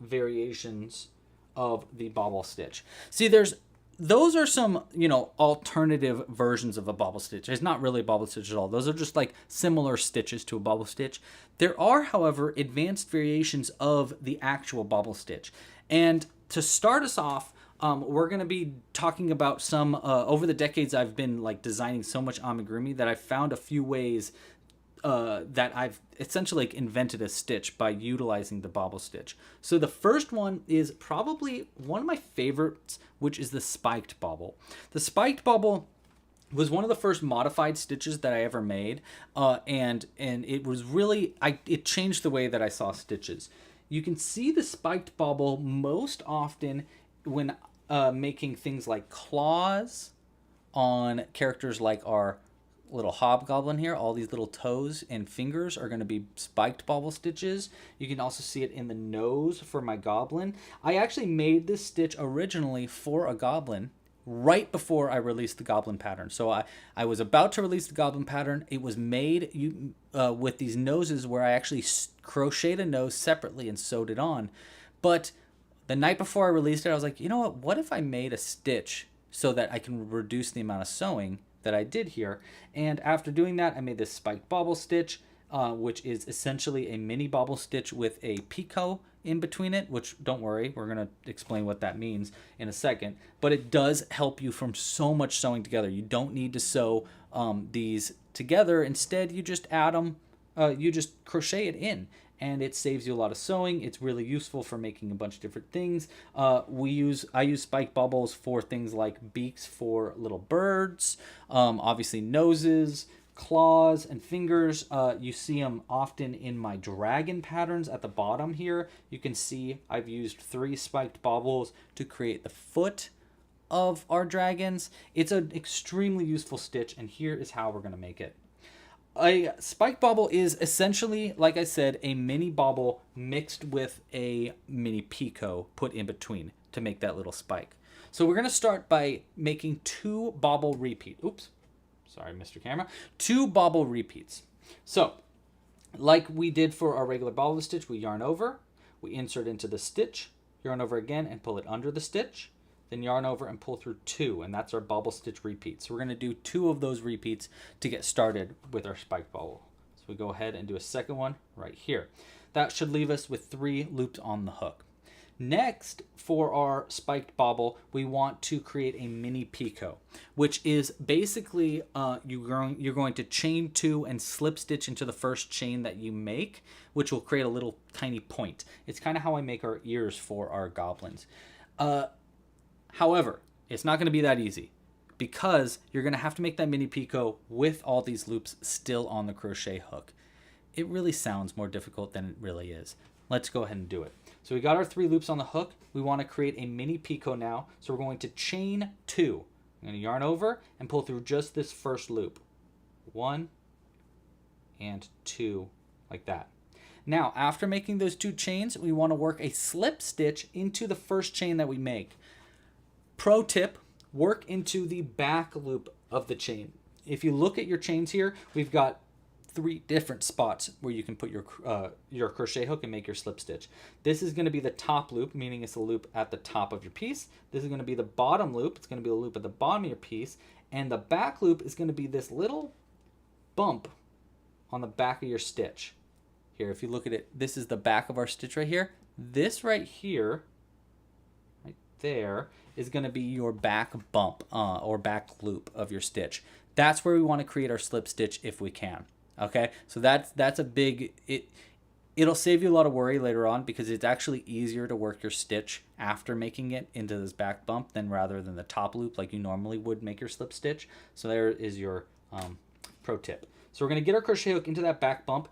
variations of the bobble stitch. See, those are some, alternative versions of a bobble stitch. It's not really a bobble stitch at all. Those are just like similar stitches to a bobble stitch. There are, however, advanced variations of the actual bobble stitch. And to start us off, we're going to be talking about some, over the decades I've been like designing so much amigurumi that I've found a few ways that I've essentially like invented a stitch by utilizing the bobble stitch. So the first one is probably one of my favorites, which is the spiked bobble. The spiked bobble was one of the first modified stitches that I ever made, and it was really, it changed the way that I saw stitches. You can see the spiked bobble most often when making things like claws on characters like our little hobgoblin here. All these little toes and fingers are going to be spiked bobble stitches. You can also see it in the nose for my goblin. I actually made this stitch originally for a goblin right before I released the goblin pattern. So I was about to release the goblin pattern. It was made with these noses where I actually crocheted a nose separately and sewed it on. But the night before I released it, I was like, you know what if I made a stitch so that I can reduce the amount of sewing that I did here. And after doing that, I made this spiked bobble stitch, which is essentially a mini bobble stitch with a picot in between it, which don't worry, we're going to explain what that means in a second. But it does help you from so much sewing together. You don't need to sew these together. Instead, you just add them, you just crochet it in. And it saves you a lot of sewing. It's really useful for making a bunch of different things. I use spike bobbles for things like beaks for little birds, obviously noses, claws, and fingers. You see them often in my dragon patterns at the bottom here. You can see I've used 3 spiked bobbles to create the foot of our dragons. It's an extremely useful stitch, and here is how we're going to make it. A spike bobble is essentially, like I said, a mini bobble mixed with a mini picot put in between to make that little spike. So we're going to start by making 2 bobble repeats. Oops, sorry, Mr. Camera. 2 bobble repeats. So, like we did for our regular bobble stitch, we yarn over, we insert into the stitch, yarn over again and pull it under the stitch, then yarn over and pull through 2, and that's our bobble stitch repeat. So we're going to do 2 of those repeats to get started with our spike bobble. So we go ahead and do a second one right here. That should leave us with 3 loops on the hook. Next, for our spiked bobble, we want to create a mini picot, which is basically you're going to chain 2 and slip stitch into the first chain that you make, which will create a little tiny point. It's kind of how I make our ears for our goblins. However, it's not going to be that easy because you're going to have to make that mini picot with all these loops still on the crochet hook. It really sounds more difficult than it really is. Let's go ahead and do it. So we got our 3 loops on the hook. We want to create a mini picot now. So we're going to chain 2. I'm going to yarn over and pull through just this first loop. 1 and 2, like that. Now, after making those 2 chains, we want to work a slip stitch into the first chain that we make. Pro tip, work into the back loop of the chain. If you look at your chains here, we've got 3 different spots where you can put your crochet hook and make your slip stitch. This is going to be the top loop, meaning it's a loop at the top of your piece. This is going to be the bottom loop. It's going to be a loop at the bottom of your piece. And the back loop is going to be this little bump on the back of your stitch. Here, if you look at it, this is the back of our stitch right here. This right here, right there, is going to be your back bump or back loop of your stitch. That's where we want to create our slip stitch if we can. Okay, so that's a big, it'll save you a lot of worry later on because it's actually easier to work your stitch after making it into this back bump than rather than the top loop like you normally would make your slip stitch. So there is your pro tip. So we're going to get our crochet hook into that back bump.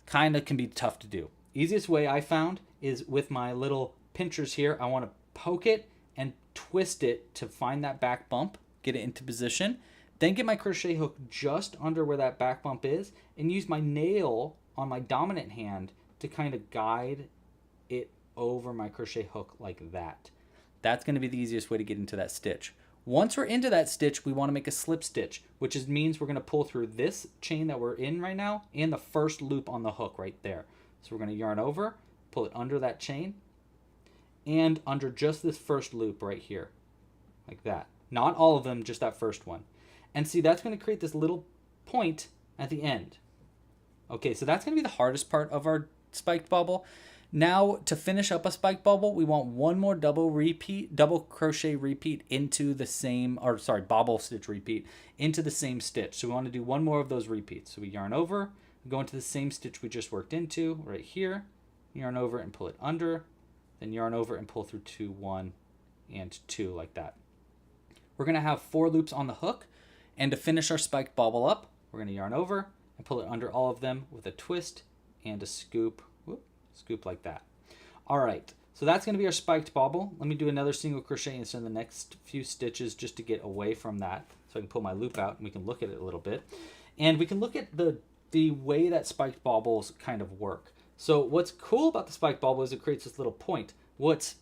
Kind of can be tough to do. Easiest way I found is with my little pinchers here, I want to poke it and twist it to find that back bump, get it into position, then get my crochet hook just under where that back bump is, and use my nail on my dominant hand to kind of guide it over my crochet hook like that. That's going to be the easiest way to get into that stitch. Once we're into that stitch, we want to make a slip stitch, which means we're going to pull through this chain that we're in right now and the first loop on the hook right there. So we're going to yarn over, pull it under that chain, and under just this first loop right here, like that. Not all of them, just that first one. And see, that's going to create this little point at the end. Okay, so that's going to be the hardest part of our spiked bobble. Now, to finish up a spiked bobble, we want one more double crochet repeat into the same, bobble stitch repeat into the same stitch. So we want to do one more of those repeats. So we yarn over, go into the same stitch we just worked into right here, yarn over and pull it under, then yarn over and pull through 2, 1, and 2 like that. We're going to have 4 loops on the hook, and to finish our spiked bobble up, we're going to yarn over and pull it under all of them with a twist and a scoop. Scoop like that. All right, so that's going to be our spiked bobble. Let me do another single crochet and send the next few stitches just to get away from that, so I can pull my loop out and we can look at it a little bit, and we can look at the way that spiked bobbles kind of work. So what's cool about the spiked bobble is it creates this little point. What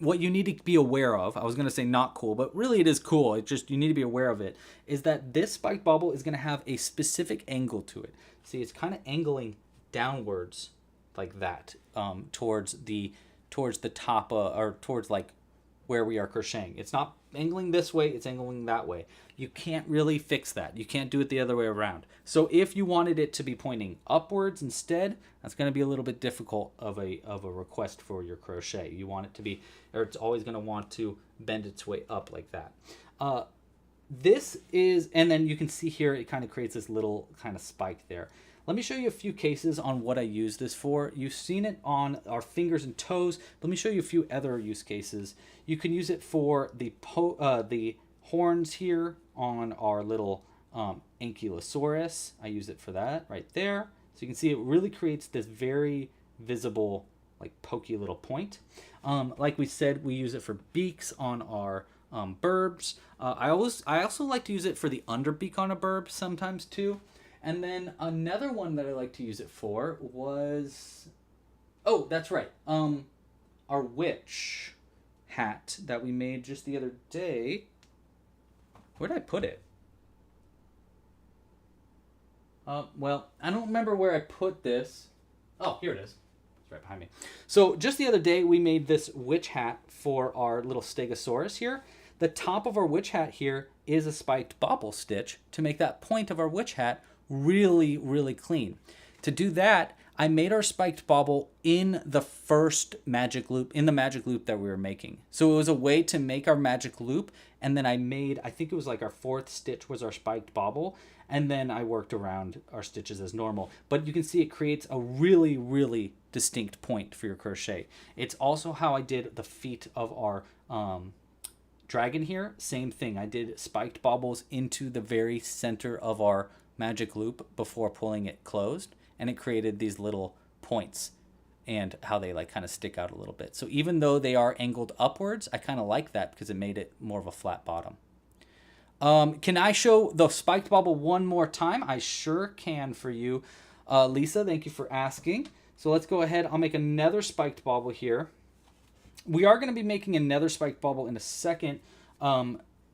you need to be aware of, I was going to say not cool, but really it is cool. It just, you need to be aware of it, is that this spiked bobble is going to have a specific angle to it. See, it's kind of angling downwards like that, towards the top, or towards like where we are crocheting. It's not angling this way, it's angling that way. You can't really fix that. You can't do it the other way around. So if you wanted it to be pointing upwards instead, that's going to be a little bit difficult of a request for your crochet. You want it to be, or it's always going to want to bend its way up like that. This is, and then you can see here it kind of creates this little kind of spike there. Let me show you a few cases on what I use this for. You've seen it on our fingers and toes. Let me show you a few other use cases. You can use it for the horns here on our little ankylosaurus. I use it for that right there. So you can see it really creates this very visible, like pokey little point. Like we said, we use it for beaks on our burbs. I also like to use it for the underbeak on a burb sometimes too. And then another one that I like to use it for was, oh, that's right, our witch hat that we made just the other day. Where did I put it? Well, I don't remember where I put this. Oh, here it is. It's right behind me. So just the other day, we made this witch hat for our little stegosaurus here. The top of our witch hat here is a spiked bobble stitch to make that point of our witch hat really, really clean. To do that, I made our spiked bobble in the first magic loop, in the magic loop that we were making. So it was a way to make our magic loop, and then I made, I think it was like our 4th stitch was our spiked bobble, and then I worked around our stitches as normal. But you can see it creates a really, really distinct point for your crochet. It's also how I did the feet of our dragon here. Same thing. I did spiked bobbles into the very center of our magic loop before pulling it closed, and it created these little points and how they like kind of stick out a little bit. So even though they are angled upwards, I kind of like that because it made it more of a flat bottom. Can I show the spiked bobble one more time? I sure can for you, Lisa. Thank you for asking. So let's go ahead. I'll make another spiked bobble here. We are going to be making another spiked bobble in a second,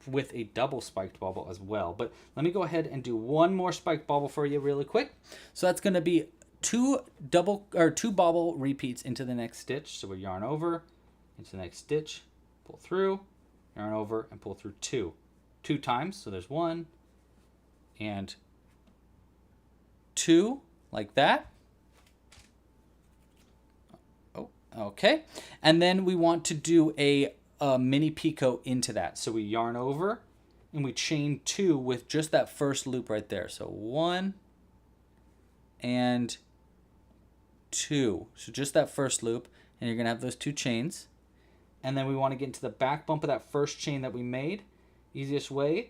with a double spiked bobble as well. But let me go ahead and do one more spiked bobble for you really quick. So that's going to be 2 bobble repeats into the next stitch. So we yarn over into the next stitch, pull through, yarn over, and pull through 2 times. So there's 1 and 2 like that. Oh, okay. And then we want to do a mini picot into that. So we yarn over and we chain 2 with just that first loop right there. So 1 and 2. So just that first loop, and you're going to have those 2 chains. And then we want to get into the back bump of that first chain that we made. Easiest way,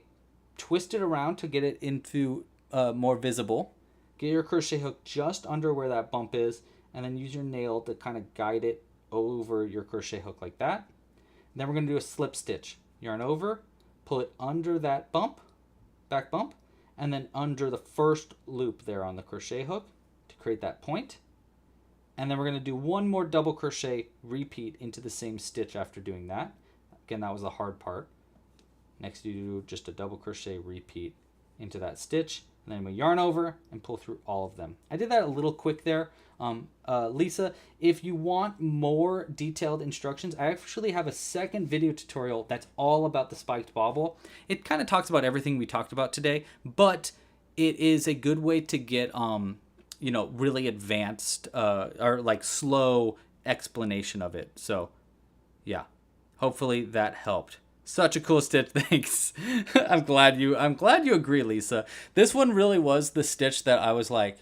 twist it around to get it into more visible. Get your crochet hook just under where that bump is, and then use your nail to kind of guide it over your crochet hook like that. And then we're going to do a slip stitch. Yarn over, pull it under that bump, back bump, and then under the first loop there on the crochet hook to create that point. And then we're going to do one more double crochet repeat into the same stitch after doing that. Again, that was the hard part. Next, you do just a double crochet repeat into that stitch, and then we yarn over and pull through all of them. I did that a little quick there. Lisa, if you want more detailed instructions, I actually have a second video tutorial that's all about the spiked bobble. It kind of talks about everything we talked about today, but it is a good way to get you know, really advanced or like slow explanation of it. So yeah, hopefully that helped. Such a cool stitch. Thanks. I'm glad you agree, Lisa. This one really was the stitch that I was like,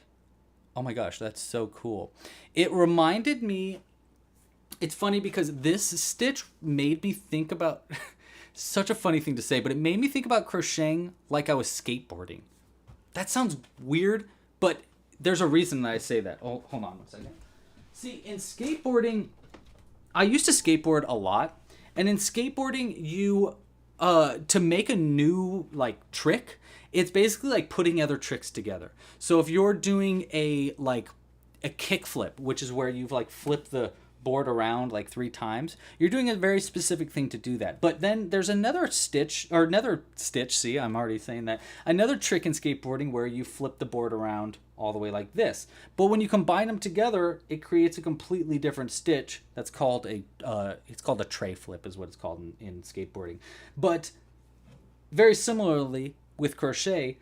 oh my gosh, that's so cool. It reminded me, it's funny because this stitch made me think about, such a funny thing to say, but it made me think about crocheting like I was skateboarding. That sounds weird, but there's a reason that I say that. Oh, hold on one second. See, in skateboarding, I used to skateboard a lot. And in skateboarding, you, to make a new, like, trick, it's basically like putting other tricks together. So if you're doing a kick flip, which is where you've, like, flipped the board around, like, 3 times, you're doing a very specific thing to do that. But then there's another stitch, see, I'm already saying that, another trick in skateboarding where you flip the board around all the way like this. But when you combine them together, it creates a completely different stitch. That's called it's called a tray flip is what it's called in skateboarding. But very similarly with crochet,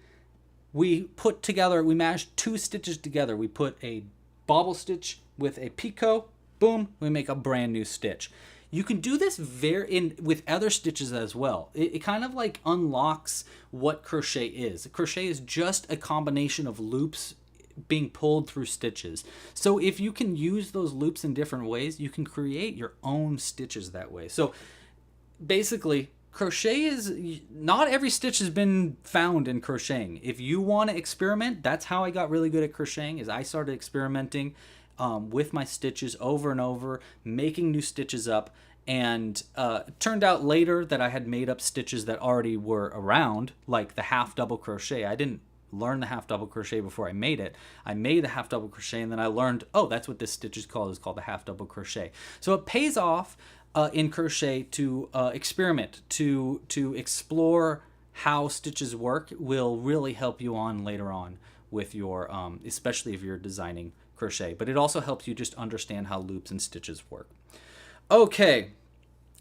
we mash 2 stitches together. We put a bobble stitch with a picot, boom, we make a brand new stitch. You can do this with other stitches as well. It kind of like unlocks what crochet is. Crochet is just a combination of loops being pulled through stitches. So if you can use those loops in different ways, you can create your own stitches that way. So basically, crochet is, not every stitch has been found in crocheting. If you want to experiment, that's how I got really good at crocheting, is I started experimenting with my stitches over and over, making new stitches up, and it turned out later that I had made up stitches that already were around, like the half double crochet. I didn't learn the half double crochet before I made it. I made the half double crochet, and then I learned, oh, that's what this stitch is called. It's called the half double crochet. So it pays off in crochet to experiment, to explore how stitches work. Will really help you on later on with your, especially if you're designing crochet. But it also helps you just understand how loops and stitches work. Okay.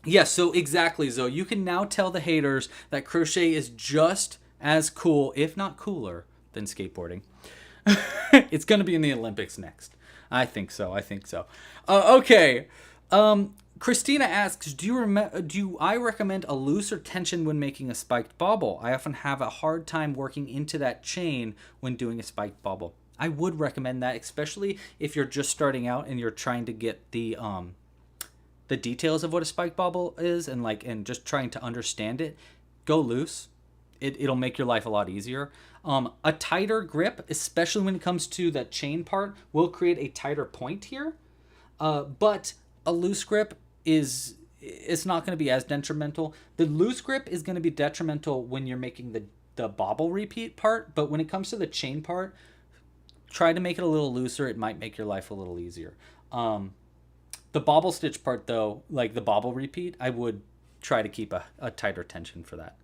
Yes, so exactly, Zoe. You can now tell the haters that crochet is just as cool, if not cooler, than skateboarding. It's going to be in the Olympics next. I think so. Okay. Christina asks, do I recommend a loose or tension when making a spiked bobble? I often have a hard time working into that chain when doing a spiked bobble. I would recommend that, especially if you're just starting out and you're trying to get the details of what a spiked bobble is and just trying to understand it. Go loose. It'll make your life a lot easier. A tighter grip, especially when it comes to that chain part, will create a tighter point here. But a loose grip it's not going to be as detrimental. The loose grip is going to be detrimental when you're making the bobble repeat part. But when it comes to the chain part, try to make it a little looser. It might make your life a little easier. The bobble stitch part, though, like the bobble repeat, I would try to keep a tighter tension for that.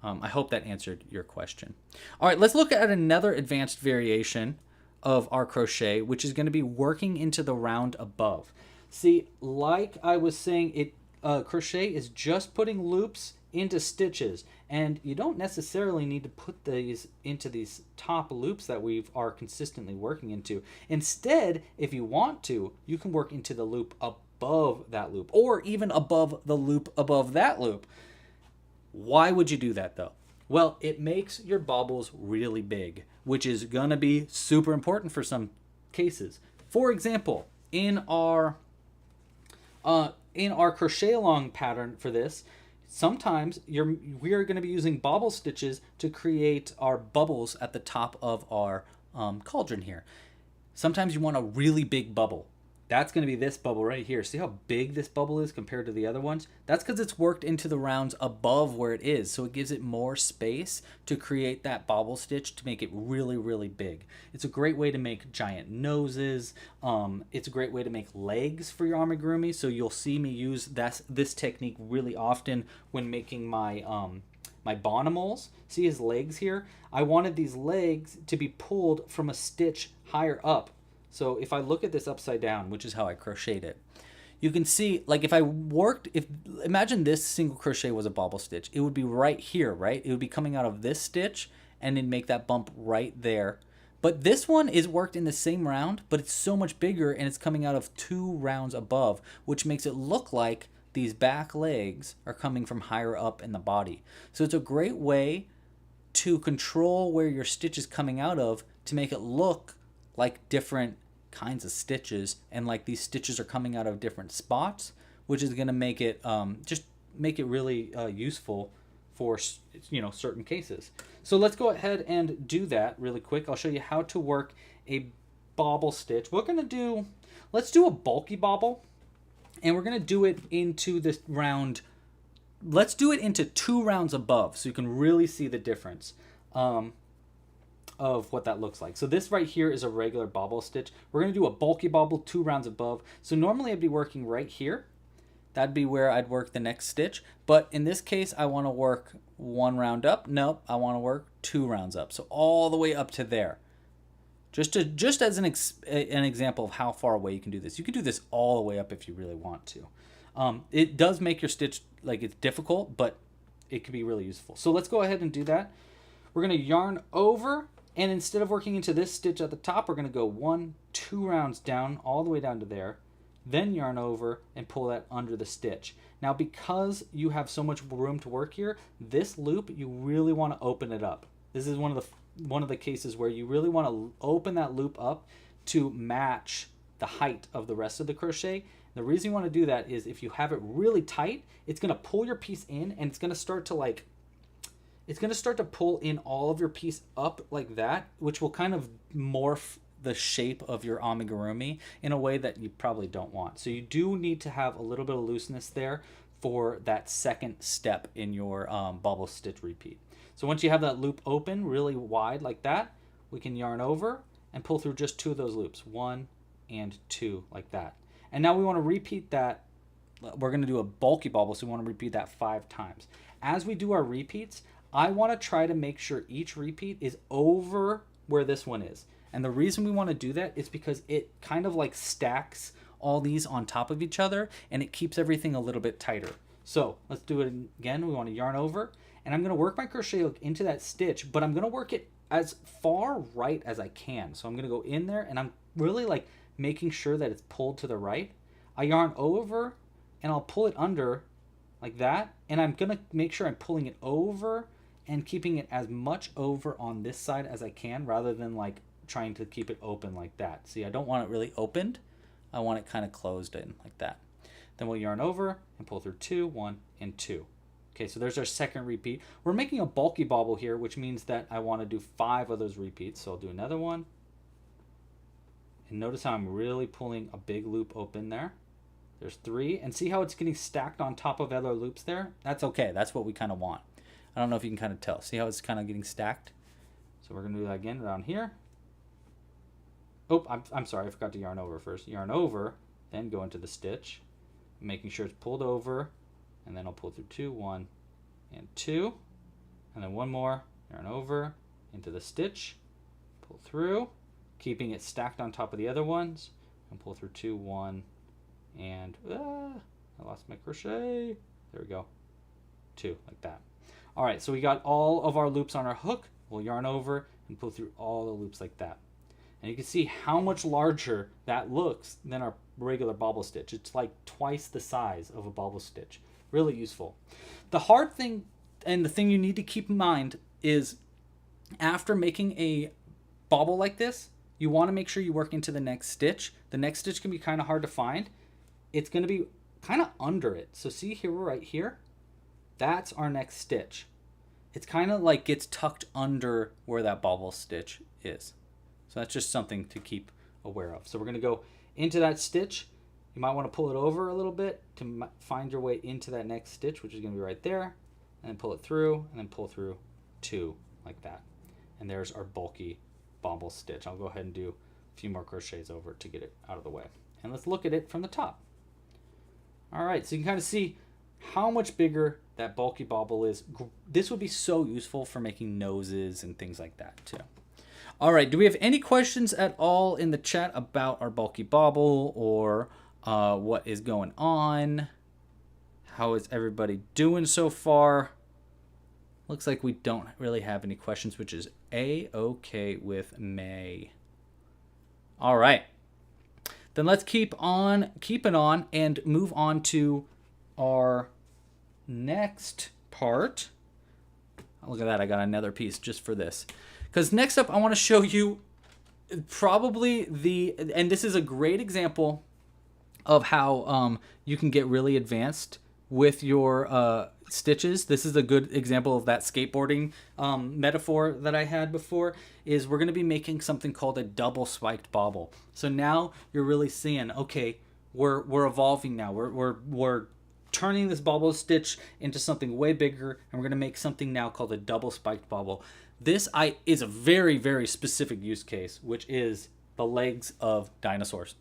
I hope that answered your question. All right, let's look at another advanced variation of our crochet, which is going to be working into the round above. See, like I was saying, crochet is just putting loops into stitches, and you don't necessarily need to put these into these top loops that we are consistently working into. Instead, if you want to, you can work into the loop above that loop, or even above the loop above that loop. Why would you do that, though? Well, it makes your bobbles really big, which is going to be super important for some cases. For example, in our crochet along pattern for this, sometimes we are going to be using bobble stitches to create our bubbles at the top of our cauldron here. Sometimes you want a really big bubble. That's going to be this bubble right here. See how big this bubble is compared to the other ones? That's because it's worked into the rounds above where it is. So it gives it more space to create that bobble stitch to make it really, really big. It's a great way to make giant noses. It's a great way to make legs for your amigurumi. So you'll see me use this technique really often when making my my bonimals. See his legs here? I wanted these legs to be pulled from a stitch higher up. So if I look at this upside down, which is how I crocheted it, you can see, like if imagine this single crochet was a bobble stitch, it would be right here, right? It would be coming out of this stitch and then make that bump right there. But this one is worked in the same round, but it's so much bigger and it's coming out of 2 rounds above, which makes it look like these back legs are coming from higher up in the body. So it's a great way to control where your stitch is coming out of to make it look like different kinds of stitches, and like these stitches are coming out of different spots, which is going to make it just make it really useful for certain cases. So let's go ahead and do that really quick. I'll show you how to work a bobble stitch. Let's do a bulky bobble, and we're going to do it into this round. Let's do it into 2 rounds above so you can really see the difference of what that looks like. So this right here is a regular bobble stitch. We're going to do a bulky bobble 2 rounds above. So normally I'd be working right here. That'd be where I'd work the next stitch. But in this case, I want to work 1 round up. Nope, I want to work 2 rounds up. So all the way up to there. Just as an example of how far away you can do this. You can do this all the way up if you really want to. It does make your stitch, like, it's difficult, but it can be really useful. So let's go ahead and do that. We're going to yarn over, and instead of working into this stitch at the top, we're going to go 1, 2 rounds down, all the way down to there, then yarn over and pull that under the stitch. Now, because you have so much room to work here, this loop, you really want to open it up. This is one of the cases where you really want to open that loop up to match the height of the rest of the crochet. The reason you want to do that is if you have it really tight, it's going to pull your piece in, and it's going to start to pull in all of your piece up like that, which will kind of morph the shape of your amigurumi in a way that you probably don't want. So you do need to have a little bit of looseness there for that second step in your bobble stitch repeat. So once you have that loop open really wide like that, we can yarn over and pull through just 2 of those loops, 1 and 2 like that. And now we want to repeat that. We're going to do a bulky bobble, so we want to repeat that 5 times. As we do our repeats, I want to try to make sure each repeat is over where this one is. And the reason we want to do that is because it kind of like stacks all these on top of each other, and it keeps everything a little bit tighter. So let's do it again. We want to yarn over, and I'm going to work my crochet hook into that stitch, but I'm going to work it as far right as I can. So I'm going to go in there, and I'm really like making sure that it's pulled to the right. I yarn over, and I'll pull it under like that, and I'm going to make sure I'm pulling it over and keeping it as much over on this side as I can, rather than like trying to keep it open like that. See, I don't want it really opened. I want it kind of closed in like that. Then we'll yarn over and pull through 2, 1, and 2. Okay, so there's our second repeat. We're making a bulky bobble here, which means that I want to do 5 of those repeats. So I'll do another one. And notice how I'm really pulling a big loop open there. There's 3. And see how it's getting stacked on top of other loops there? That's okay. That's what we kind of want. I don't know if you can kind of tell. See how it's kind of getting stacked? So we're going to do that again down here. Oh, I'm sorry. I forgot to yarn over first. Yarn over, then go into the stitch, making sure it's pulled over, and then I'll pull through 2, 1, and 2, and then 1 more. Yarn over into the stitch, pull through, keeping it stacked on top of the other ones, and pull through 2, 1, and I lost my crochet. There we go. 2 like that. All right, so we got all of our loops on our hook. We'll yarn over and pull through all the loops like that. And you can see how much larger that looks than our regular bobble stitch. It's like twice the size of a bobble stitch. Really useful. The hard thing, and the thing you need to keep in mind, is after making a bobble like this, you want to make sure you work into the next stitch. The next stitch can be kind of hard to find. It's going to be kind of under it. So see here, right here? That's our next stitch. It's kind of like gets tucked under where that bobble stitch is. So that's just something to keep aware of. So we're going to go into that stitch. You might want to pull it over a little bit to find your way into that next stitch, which is going to be right there, and then pull it through, and then pull through 2 like that. And there's our bulky bobble stitch. I'll go ahead and do a few more crochets over to get it out of the way. And let's look at it from the top. All right, so you can kind of see how much bigger that bulky bobble is. This would be so useful for making noses and things like that too. All right, do we have any questions at all in the chat about our bulky bobble or what is going on? How is everybody doing so far? Looks like we don't really have any questions, which is A-okay with me. All right. Then let's keep on keeping on and move on to our next part. Look at that. I got another piece just for this. Because next up, I want to show you probably and this is a great example of how you can get really advanced with your stitches. This is a good example of that skateboarding metaphor that I had before. Is we're going to be making something called a double spiked bobble. So now you're really seeing, okay, we're evolving now. We're turning this bobble stitch into something way bigger, and we're going to make something now called a double spiked bobble. This is a very, very specific use case, which is the legs of dinosaurs.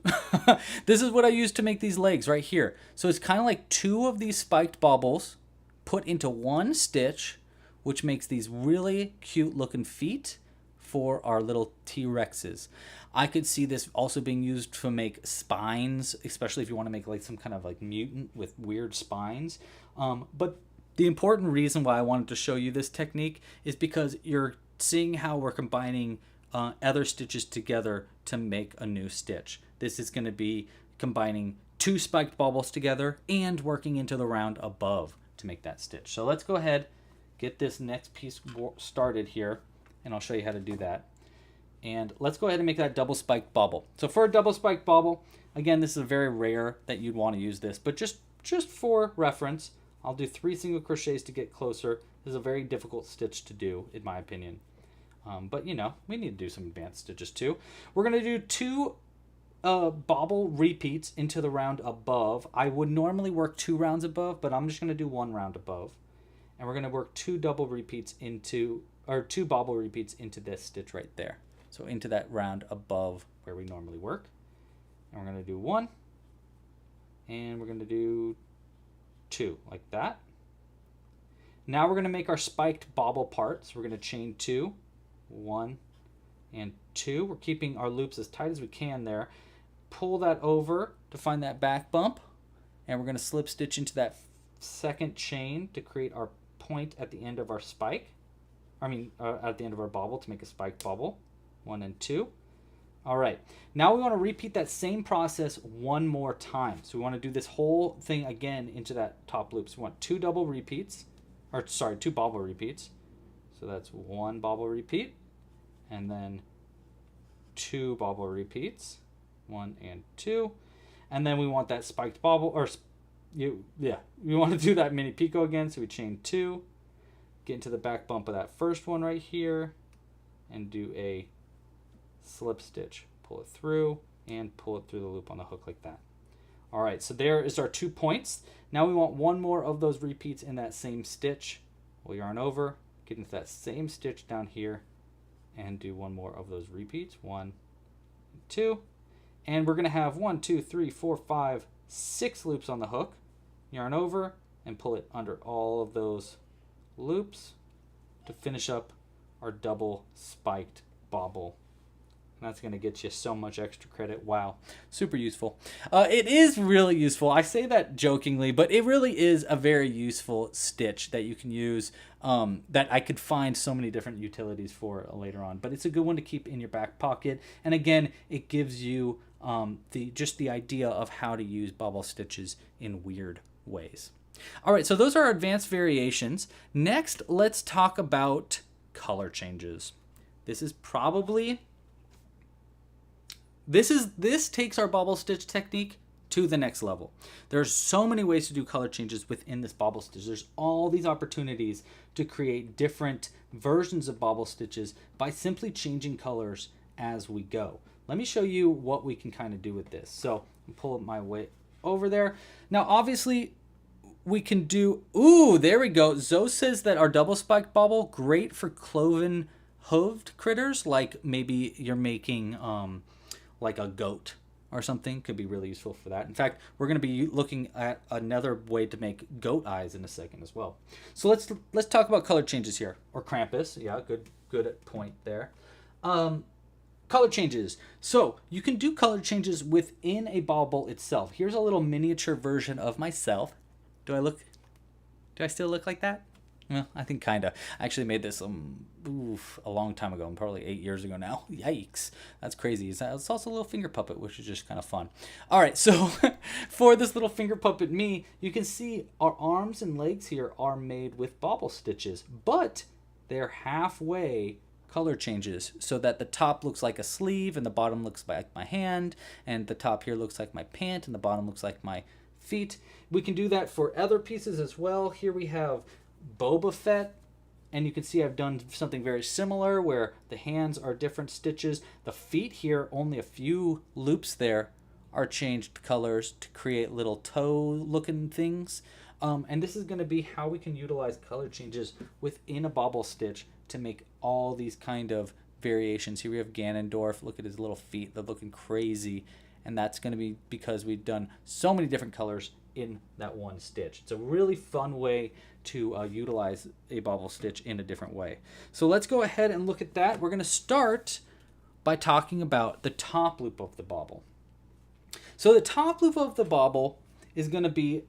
This is what I use to make these legs right here. So it's kind of like 2 of these spiked bobbles put into one stitch, which makes these really cute looking feet for our little T-Rexes. I could see this also being used to make spines, especially if you want to make like some kind of like mutant with weird spines. But the important reason why I wanted to show you this technique is because you're seeing how we're combining other stitches together to make a new stitch. This is going to be combining 2 spiked bobbles together and working into the round above to make that stitch. So let's go ahead, get this next piece started here, and I'll show you how to do that. And let's go ahead and make that double spiked bobble. So for a double spiked bobble, again, this is very rare that you'd want to use this, but just for reference, I'll do 3 single crochets to get closer. This is a very difficult stitch to do, in my opinion. But, you know, we need to do some advanced stitches too. We're going to do 2 bobble repeats into the round above. I would normally work 2 rounds above, but I'm just going to do 1 round above. And we're going to work 2 double repeats into, or 2 bobble repeats into this stitch right there. So into that round above where we normally work. And we're going to do 1. And we're going to do 2 like that. Now we're going to make our spiked bobble part. So we're going to chain 2, 1 and 2. We're keeping our loops as tight as we can there. Pull that over to find that back bump, and we're going to slip stitch into that second chain to create our point at the end of our spike. At the end of our bobble to make a spiked bobble. 1 and 2. All right, now we want to repeat that same process 1 more time. So we want to do this whole thing again into that top loop. So we want 2 double repeats, 2 bobble repeats. So that's 1 bobble repeat, and then 2 bobble repeats, 1 and 2, and then we want that spiked bobble, we want to do that mini picot again. So we chain 2, get into the back bump of that first one right here, and do a slip stitch. Pull it through and pull it through the loop on the hook like that. All right, so there is our 2 points. Now we want 1 more of those repeats in that same stitch. We'll yarn over, get into that same stitch down here, and do 1 more of those repeats. 1, 2, and we're going to have 1, 2, 3, 4, 5, 6 loops on the hook. Yarn over and pull it under all of those loops to finish up our double spiked bobble. And that's going to get you so much extra credit. Wow, super useful. It is really useful. I say that jokingly, but it really is a very useful stitch that you can use, that I could find so many different utilities for later on. But it's a good one to keep in your back pocket. And again, it gives you the idea of how to use bobble stitches in weird ways. All right, so those are our advanced variations. Next, let's talk about color changes. This takes our bobble stitch technique to the next level. There's so many ways to do color changes within this bobble stitch. There's all these opportunities to create different versions of bobble stitches by simply changing colors as we go. let me show you what we can kind of do with this. So pull my way over there. Now, obviously, we can do, ooh, there we go. Zoe says that our double spiked bobble, great for cloven hooved critters, like maybe you're making like a goat or something. Could be really useful for that. In fact, we're going to be looking at another way to make goat eyes in a second as well. So let's talk about color changes here, or Krampus. Yeah, good point there. Color changes. So you can do color changes within a bobble itself. Here's a little miniature version of myself. Do I still look like that? Well, I think kind of. I actually made this a long time ago, probably 8 years ago now. Yikes. That's crazy. It's also a little finger puppet, which is just kind of fun. All right, so for this little finger puppet me, you can see our arms and legs here are made with bobble stitches, but they're halfway color changes so that the top looks like a sleeve and the bottom looks like my hand, and the top here looks like my pant and the bottom looks like my feet. We can do that for other pieces as well. Here we have Boba Fett, and you can see I've done something very similar where the hands are different stitches. The feet here, only a few loops there, are changed colors to create little toe looking things. And this is going to be how we can utilize color changes within a bobble stitch to make all these kind of variations. Here we have Ganondorf. Look at his little feet. They're looking crazy. And that's going to be because we've done so many different colors in that one stitch. It's a really fun way to utilize a bobble stitch in a different way. So let's go ahead and look at that. We're going to start by talking about the top loop of the bobble. So the top loop of the bobble is going to be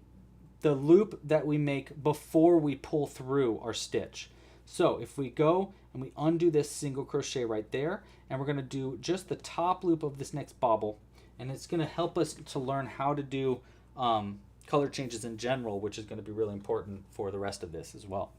the loop that we make before we pull through our stitch. So if we go and we undo this single crochet right there, and we're going to do just the top loop of this next bobble, and it's going to help us to learn how to do color changes in general, which is going to be really important for the rest of this as well.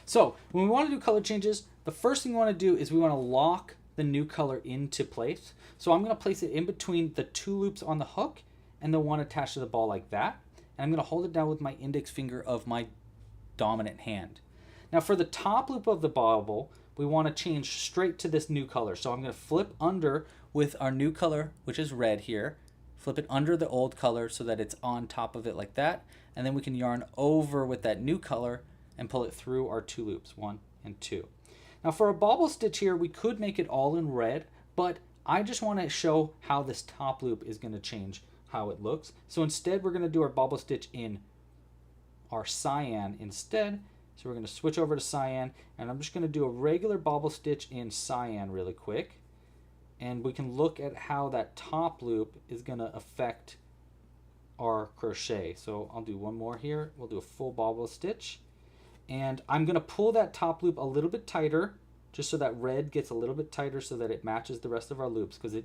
So when we want to do color changes, the first thing we want to do is we want to lock the new color into place. So I'm going to place it in between the two loops on the hook and the one attached to the ball like that. And I'm going to hold it down with my index finger of my dominant hand. Now for the top loop of the bobble, we want to change straight to this new color. So I'm going to flip under with our new color, which is red here. Flip it under the old color so that it's on top of it like that. And then we can yarn over with that new color and pull it through our two loops, 1 and 2. Now for a bobble stitch here, we could make it all in red, but I just want to show how this top loop is going to change how it looks. So instead, we're going to do our bobble stitch in our cyan instead. So we're going to switch over to cyan, and I'm just going to do a regular bobble stitch in cyan really quick. And we can look at how that top loop is going to affect our crochet. So I'll do one more here. We'll do a full bobble stitch. And I'm going to pull that top loop a little bit tighter, just so that red gets a little bit tighter so that it matches the rest of our loops. Because you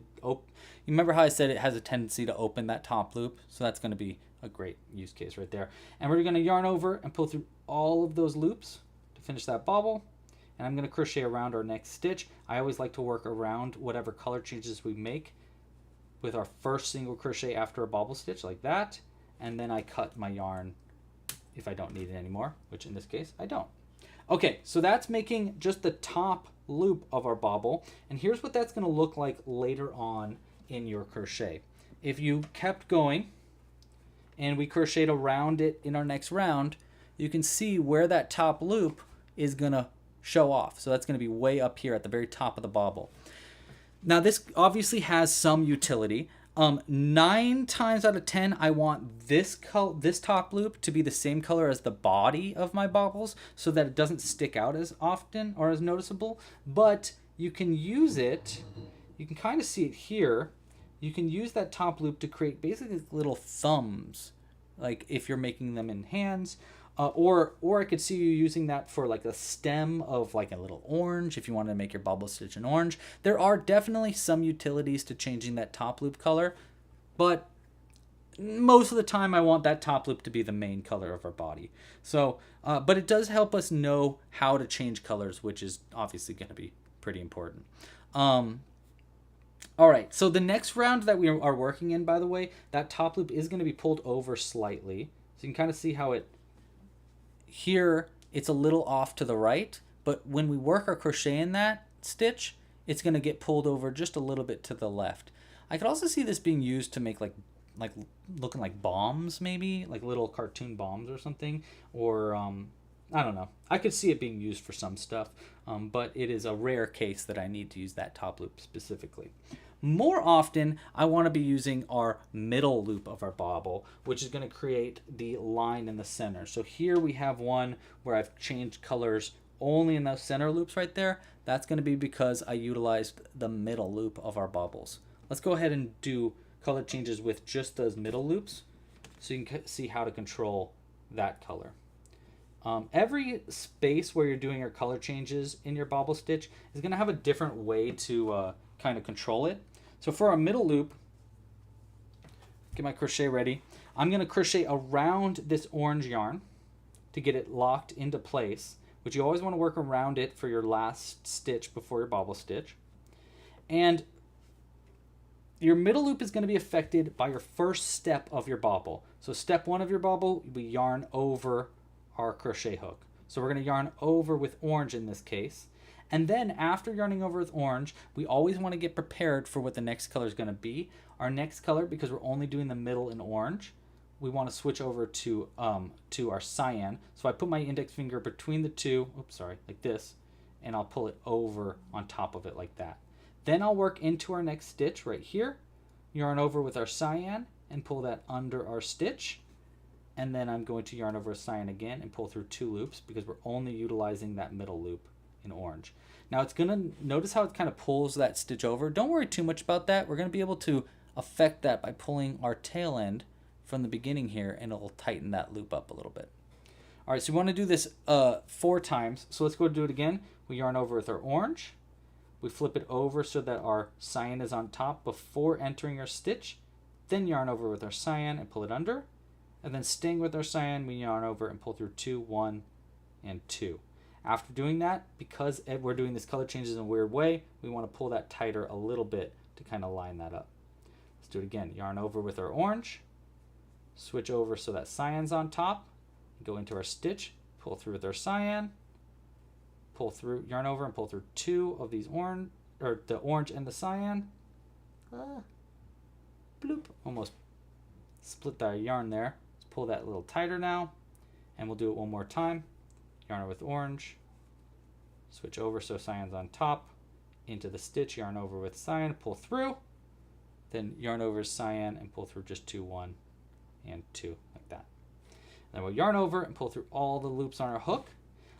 remember how I said it has a tendency to open that top loop? So that's going to be a great use case right there. And we're going to yarn over and pull through all of those loops to finish that bobble. And I'm going to crochet around our next stitch. I always like to work around whatever color changes we make with our first single crochet after a bobble stitch like that. And then I cut my yarn if I don't need it anymore, which in this case I don't. Okay, so that's making just the top loop of our bobble. And here's what that's going to look like later on in your crochet. If you kept going and we crocheted around it in our next round, you can see where that top loop is going to show off. So that's going to be way up here at the very top of the bobble. Now this obviously has some utility. 9 times out of 10, I want this top loop to be the same color as the body of my bobbles so that it doesn't stick out as often or as noticeable. But you can use it, you can kind of see it here. You can use that top loop to create basically little thumbs, like if you're making them in hands. Or I could see you using that for like a stem of like a little orange if you wanted to make your bobble stitch an orange. There are definitely some utilities to changing that top loop color, but most of the time I want that top loop to be the main color of our body. So, but it does help us know how to change colors, which is obviously going to be pretty important. All right, so the next round that we are working in, by the way, that top loop is going to be pulled over slightly. So you can kind of see how here it's a little off to the right, but when we work our crochet in that stitch, it's going to get pulled over just a little bit to the left. I could also see this being used to make like looking like bombs, maybe like little cartoon bombs or something, or I don't know. I could see it being used for some stuff, but it is a rare case that I need to use that top loop specifically. More often, I want to be using our middle loop of our bobble, which is going to create the line in the center. So here we have one where I've changed colors only in those center loops right there. That's going to be because I utilized the middle loop of our bobbles. Let's go ahead and do color changes with just those middle loops so you can see how to control that color. Every space where you're doing your color changes in your bobble stitch is going to have a different way to kind of control it. So for our middle loop, get my crochet ready. I'm going to crochet around this orange yarn to get it locked into place, which you always want to work around it for your last stitch before your bobble stitch. And your middle loop is going to be affected by your first step of your bobble. So step 1 of your bobble, we yarn over our crochet hook. So we're going to yarn over with orange in this case. And then after yarning over with orange, we always want to get prepared for what the next color is going to be. Our next color, because we're only doing the middle in orange, we want to switch over to our cyan. So I put my index finger between the two, like this, and I'll pull it over on top of it like that. Then I'll work into our next stitch right here, yarn over with our cyan and pull that under our stitch. And then I'm going to yarn over a cyan again and pull through 2 loops because we're only utilizing that middle loop in orange. Now it's going to, notice how it kind of pulls that stitch over. Don't worry too much about that. We're going to be able to affect that by pulling our tail end from the beginning here, and it'll tighten that loop up a little bit. All right, so we want to do this 4 times. So let's go do it again. We yarn over with our orange. We flip it over so that our cyan is on top before entering our stitch. Then yarn over with our cyan and pull it under. And then staying with our cyan, we yarn over and pull through 2, 1, and 2. After doing that, because we're doing this color changes in a weird way, we want to pull that tighter a little bit to kind of line that up. Let's do it again. Yarn over with our orange, switch over so that cyan's on top, go into our stitch, pull through with our cyan, pull through, yarn over and pull through 2 of these orange, or the orange and the cyan. Bloop, almost split that yarn there. Let's pull that a little tighter now, and we'll do it one more time. Yarn over with orange, switch over so cyan's on top, into the stitch, yarn over with cyan, pull through, then yarn over cyan and pull through just 2, 1, and 2, like that. Then we'll yarn over and pull through all the loops on our hook.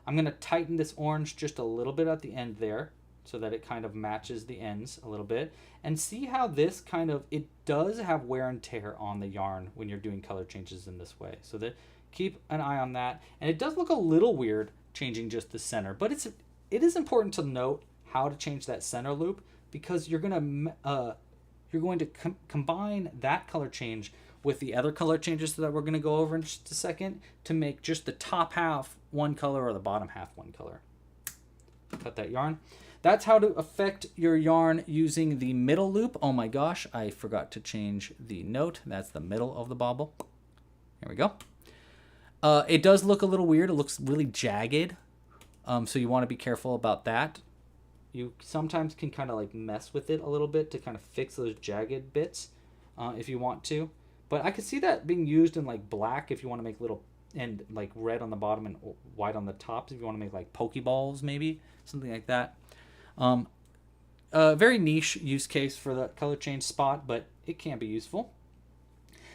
I'm going to tighten this orange just a little bit at the end there so that it kind of matches the ends a little bit. And see how this kind of, it does have wear and tear on the yarn when you're doing color changes in this way. So that keep an eye on that. And it does look a little weird changing just the center, but it is important to note how to change that center loop, because you're going to combine that color change with the other color changes that we're going to go over in just a second to make just the top half one color or the bottom half one color. Cut that yarn. That's how to affect your yarn using the middle loop. Oh my gosh, I forgot to change the note. That's the middle of the bobble. Here we go. It does look a little weird. It looks really jagged. So you want to be careful about that. You sometimes can kind of like mess with it a little bit to kind of fix those jagged bits if you want to. But I could see that being used in like black if you want to make little, and like red on the bottom and white on the tops if you want to make like pokeballs, maybe something like that. Very niche use case for the color change spot, but it can be useful.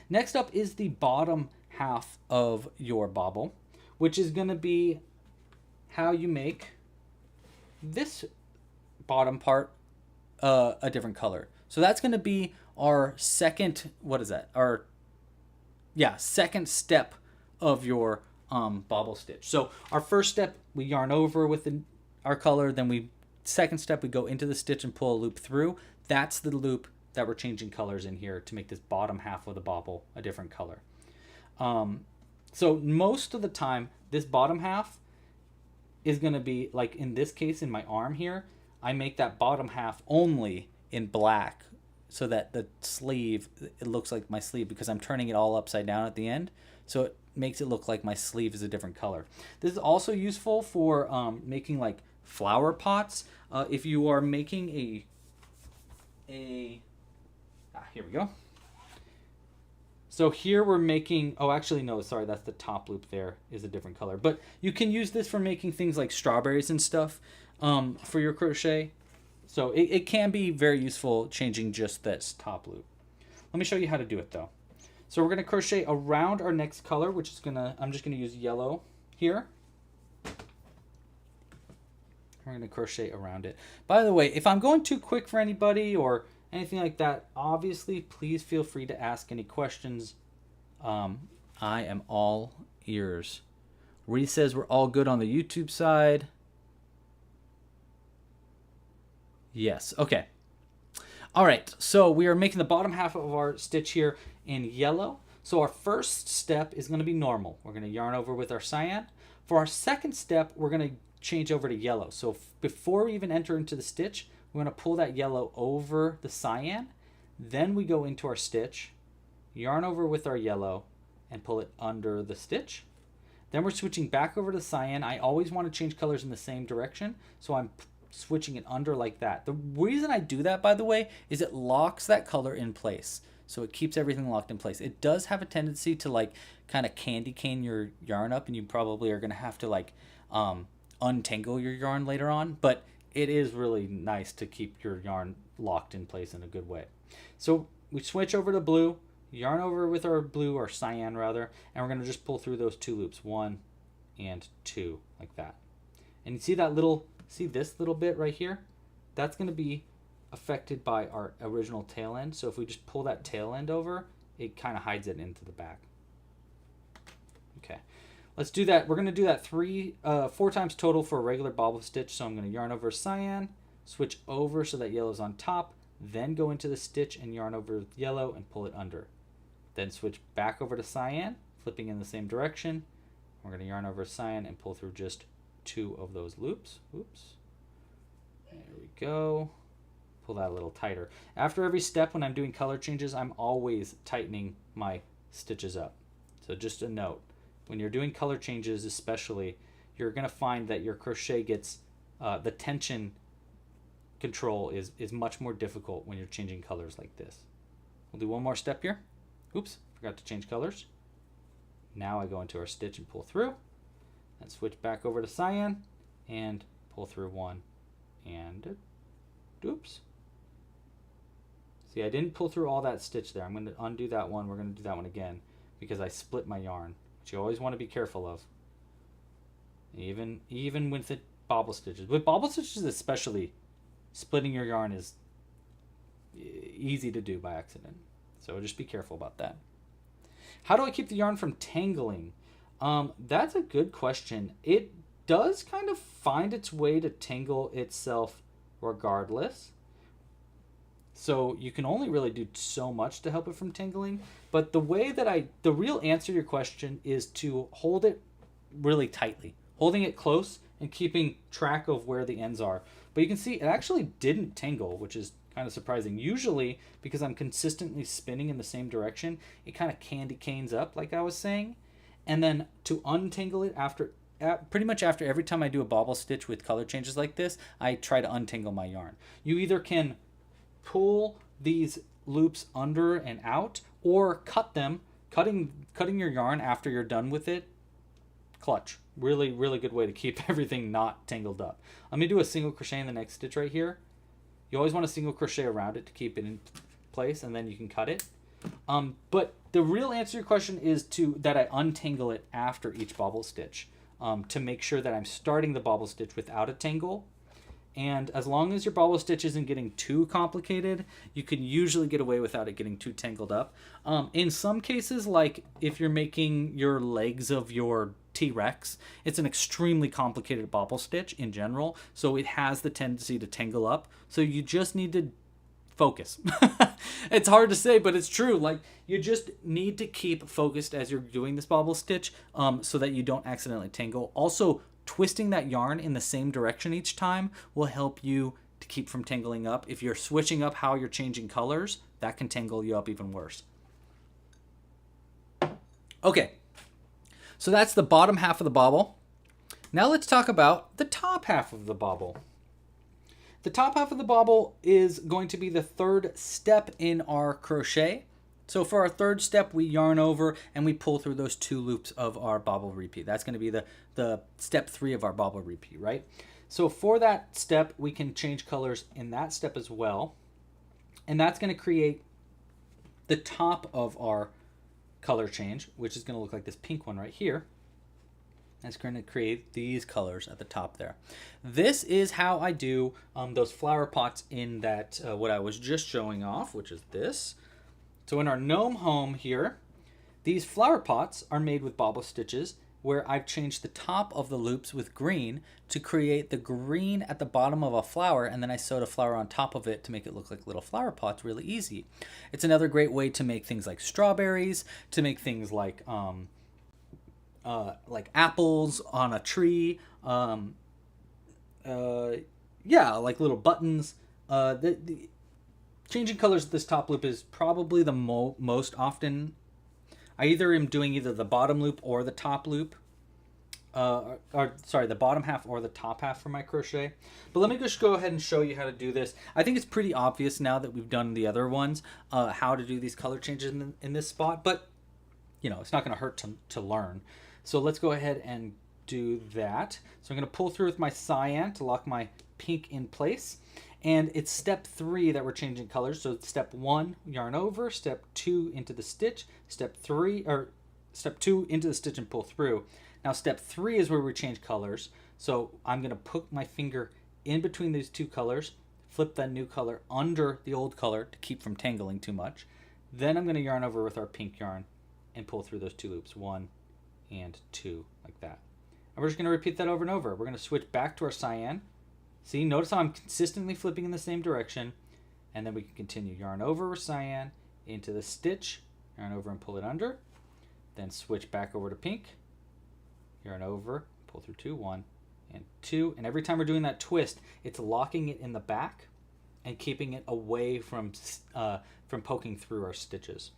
Next up is the bottom half of your bobble, which is going to be how you make this bottom part a different color. So that's going to be our second, second step of your bobble stitch. So our first step, we yarn over with our color, then second step, we go into the stitch and pull a loop through. That's the loop that we're changing colors in here to make this bottom half of the bobble a different color. So most of the time, this bottom half is going to be, like in this case, in my arm here, I make that bottom half only in black so that the sleeve, it looks like my sleeve because I'm turning it all upside down at the end. So it makes it look like my sleeve is a different color. This is also useful for making like flower pots. If you are making a Here we go. So here we're making, oh, actually, no, sorry, that's the top loop there is a different color. But you can use this for making things like strawberries and stuff for your crochet. So it can be very useful changing just this top loop. Let me show you how to do it though. So we're going to crochet around our next color, which is I'm just going to use yellow here. We're going to crochet around it. By the way, if I'm going too quick for anybody or anything like that, obviously, please feel free to ask any questions. I am all ears. Reese says we're all good on the YouTube side. Yes, okay. All right, so we are making the bottom half of our stitch here in yellow. So our first step is going to be normal. We're going to yarn over with our cyan. For our second step, we're going to change over to yellow. So before we even enter into the stitch, we're going to pull that yellow over the cyan. Then we go into our stitch, yarn over with our yellow, and pull it under the stitch. Then we're switching back over to cyan. I always want to change colors in the same direction, so I'm switching it under like that. The reason I do that, by the way, is it locks that color in place. So it keeps everything locked in place. It does have a tendency to like kind of candy cane your yarn up, and you probably are going to have to like untangle your yarn later on, but it is really nice to keep your yarn locked in place in a good way. So we switch over to blue, yarn over with our blue, or cyan rather, and we're going to just pull through those two loops, 1 and 2, like that. And you see that little, see this little bit right here? That's going to be affected by our original tail end. So if we just pull that tail end over, it kind of hides it into the back. Okay, let's do that. We're going to do that 4 times total for a regular bobble stitch. So I'm going to yarn over cyan, switch over so that yellow's on top, then go into the stitch and yarn over yellow and pull it under. Then switch back over to cyan, flipping in the same direction. We're going to yarn over cyan and pull through just 2 of those loops. Oops. There we go. Pull that a little tighter. After every step when I'm doing color changes, I'm always tightening my stitches up. So just a note, when you're doing color changes especially, you're going to find that your crochet gets, the tension control is much more difficult when you're changing colors like this. We'll do one more step here. Oops, forgot to change colors. Now I go into our stitch and pull through, and switch back over to cyan and pull through 1 and oops. See, I didn't pull through all that stitch there. I'm going to undo that one. We're going to do that one again because I split my yarn, which you always want to be careful of. Even with the bobble stitches. With bobble stitches especially, splitting your yarn is easy to do by accident. So just be careful about that. How do I keep the yarn from tangling? That's a good question. It does kind of find its way to tangle itself regardless. So you can only really do so much to help it from tangling. But the way that the real answer to your question is to hold it really tightly. Holding it close and keeping track of where the ends are. But you can see it actually didn't tangle, which is kind of surprising. Usually, because I'm consistently spinning in the same direction, it kind of candy canes up, like I was saying. And then to untangle it pretty much after every time I do a bobble stitch with color changes like this, I try to untangle my yarn. You either can pull these loops under and out, or cut them. Cutting your yarn after you're done with it, clutch. Really, really good way to keep everything not tangled up. I'm going to do a single crochet in the next stitch right here. You always want to single crochet around it to keep it in place, and then you can cut it. But the real answer to your question is that I untangle it after each bobble stitch to make sure that I'm starting the bobble stitch without a tangle. And as long as your bobble stitch isn't getting too complicated, you can usually get away without it getting too tangled up. In some cases, like if you're making your legs of your T-Rex, it's an extremely complicated bobble stitch in general, so it has the tendency to tangle up. So you just need to focus. It's hard to say, but it's true. Like, you just need to keep focused as you're doing this bobble stitch so that you don't accidentally tangle. Also, twisting that yarn in the same direction each time will help you to keep from tangling up. If you're switching up how you're changing colors, that can tangle you up even worse. Okay, so that's the bottom half of the bobble. Now let's talk about the top half of the bobble. The top half of the bobble is going to be the third step in our crochet. So for our third step, we yarn over and we pull through those 2 loops of our bobble repeat. That's going to be the step 3 of our bobble repeat, right? So for that step, we can change colors in that step as well. And that's going to create the top of our color change, which is going to look like this pink one right here. That's going to create these colors at the top there. This is how I do those flower pots in that, what I was just showing off, which is this. So in our gnome home here, these flower pots are made with bobble stitches, where I've changed the top of the loops with green to create the green at the bottom of a flower, and then I sewed a flower on top of it to make it look like little flower pots really easy. It's another great way to make things like strawberries, to make things like apples on a tree, like little buttons. Changing colors at this top loop is probably the most often. I either am doing either the bottom loop or the top loop. The bottom half or the top half for my crochet. But let me just go ahead and show you how to do this. I think it's pretty obvious now that we've done the other ones, how to do these color changes in this spot. But, it's not going to hurt to learn. So let's go ahead and do that. So I'm going to pull through with my cyan to lock my pink in place. And it's step 3 that we're changing colors. So step 1, yarn over, step 2 into the stitch, step 2 into the stitch and pull through. Now step 3 is where we change colors. So I'm going to put my finger in between these 2 colors, flip that new color under the old color to keep from tangling too much. Then I'm going to yarn over with our pink yarn and pull through those 2 loops, 1 and 2, like that. And we're just going to repeat that over and over. We're going to switch back to our cyan. See, notice how I'm consistently flipping in the same direction. And then we can continue. Yarn over with cyan into the stitch, yarn over and pull it under. Then switch back over to pink, yarn over, pull through 2, 1 and 2. And every time we're doing that twist, it's locking it in the back and keeping it away from poking through our stitches.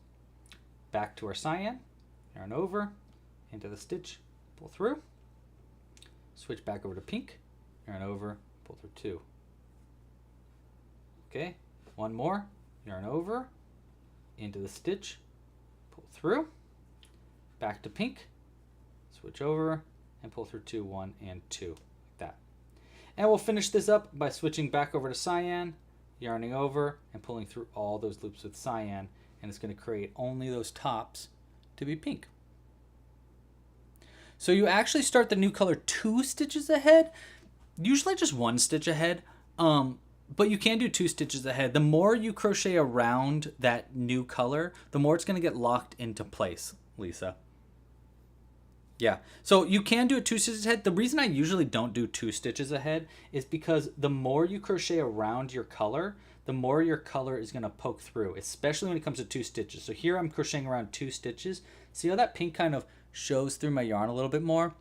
Back to our cyan, yarn over, into the stitch, pull through. Switch back over to pink, yarn over, pull through 2. Okay, one more, yarn over, into the stitch, pull through, back to pink, switch over, and pull through 2, 1 and 2, like that. And we'll finish this up by switching back over to cyan, yarning over, and pulling through all those loops with cyan, and it's going to create only those tops to be pink. So you actually start the new color 2 stitches ahead, usually just 1 stitch ahead, but you can do 2 stitches ahead. The more you crochet around that new color, the more it's going to get locked into place, Lisa. Yeah, so you can do it 2 stitches ahead. The reason I usually don't do 2 stitches ahead is because the more you crochet around your color, the more your color is going to poke through, especially when it comes to 2 stitches. So here I'm crocheting around 2 stitches. See how that pink kind of shows through my yarn a little bit more?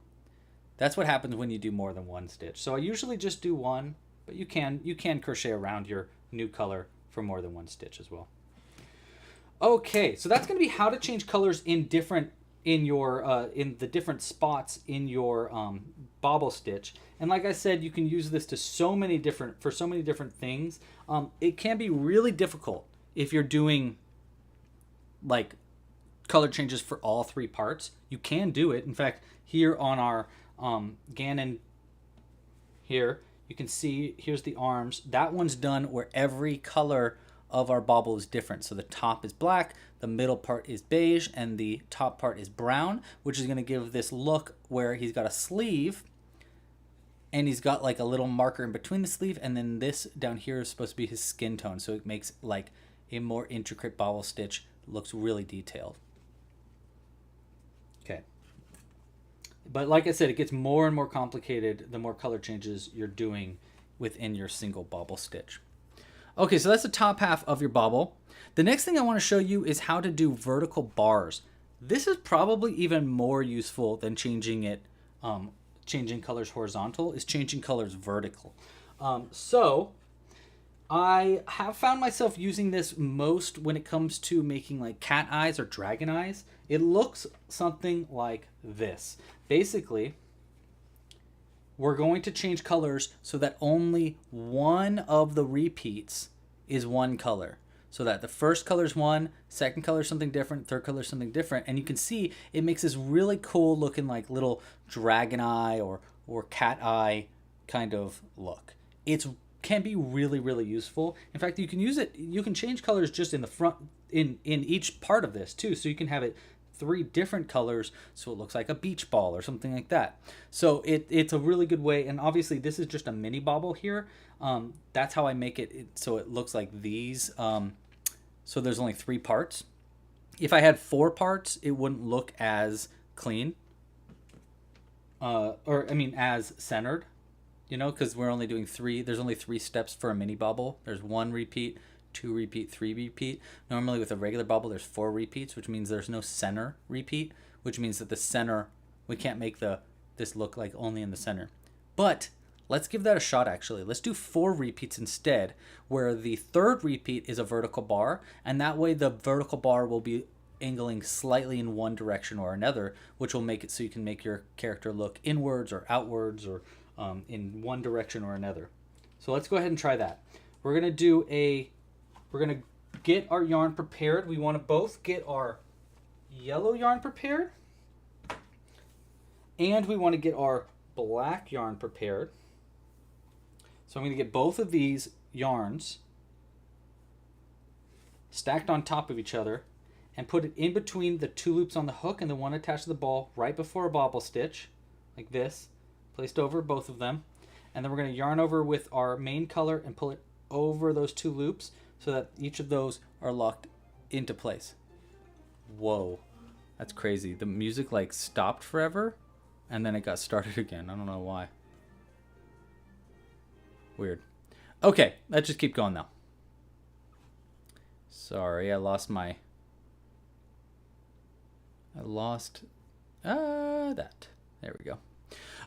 That's what happens when you do more than 1 stitch. So I usually just do 1, but you can crochet around your new color for more than 1 stitch as well. Okay, so that's going to be how to change colors in the different spots in your bobble stitch. And like I said, you can use this for so many different things. It can be really difficult if you're doing like color changes for all 3 parts. You can do it. In fact, here on our Gannon here, you can see here's the arms. That one's done where every color of our bobble is different. So the top is black, the middle part is beige, and the top part is brown, which is going to give this look where he's got a sleeve and he's got like a little marker in between the sleeve, and then this down here is supposed to be his skin tone, so it makes like a more intricate bobble stitch. It looks really detailed. Okay. But like I said, it gets more and more complicated the more color changes you're doing within your single bobble stitch. Okay, so that's the top half of your bobble. The next thing I want to show you is how to do vertical bars. This is probably even more useful than changing colors horizontal, is changing colors vertical. So I have found myself using this most when it comes to making like cat eyes or dragon eyes. It looks something like this. Basically, we're going to change colors so that only one of the repeats is one color. So that the first color is one, second color is something different, third color is something different. And you can see it makes this really cool looking like little dragon eye or cat eye kind of look. It can be really, really useful. In fact, you can use it, you can change colors just in the front, in each part of this too. So you can have it 3 different colors so it looks like a beach ball or something like that. So it's a really good way. And obviously this is just a mini bobble here. That's how I make it so it looks like these. So there's only 3 parts. If I had 4 parts, it wouldn't look as clean. As centered, you know, because we're only doing 3. There's only 3 steps for a mini bobble. There's 1 repeat, 2 repeat, 3 repeat. Normally with a regular bobble, there's 4 repeats, which means there's no center repeat, which means that the center, we can't make this look like only in the center. But let's give that a shot actually. Let's do 4 repeats instead, where the 3rd repeat is a vertical bar, and that way the vertical bar will be angling slightly in one direction or another, which will make it so you can make your character look inwards or outwards or in one direction or another. So let's go ahead and try that. We're going to get our yarn prepared. We want to both get our yellow yarn prepared, and we want to get our black yarn prepared. So I'm going to get both of these yarns stacked on top of each other and put it in between the 2 loops on the hook and the one attached to the ball right before a bobble stitch, like this, placed over both of them. And then we're going to yarn over with our main color and pull it over those 2 loops so that each of those are locked into place. Whoa, that's crazy. The music like stopped forever and then it got started again. I don't know why. Weird. Okay, let's just keep going now. Sorry, I lost that. There we go.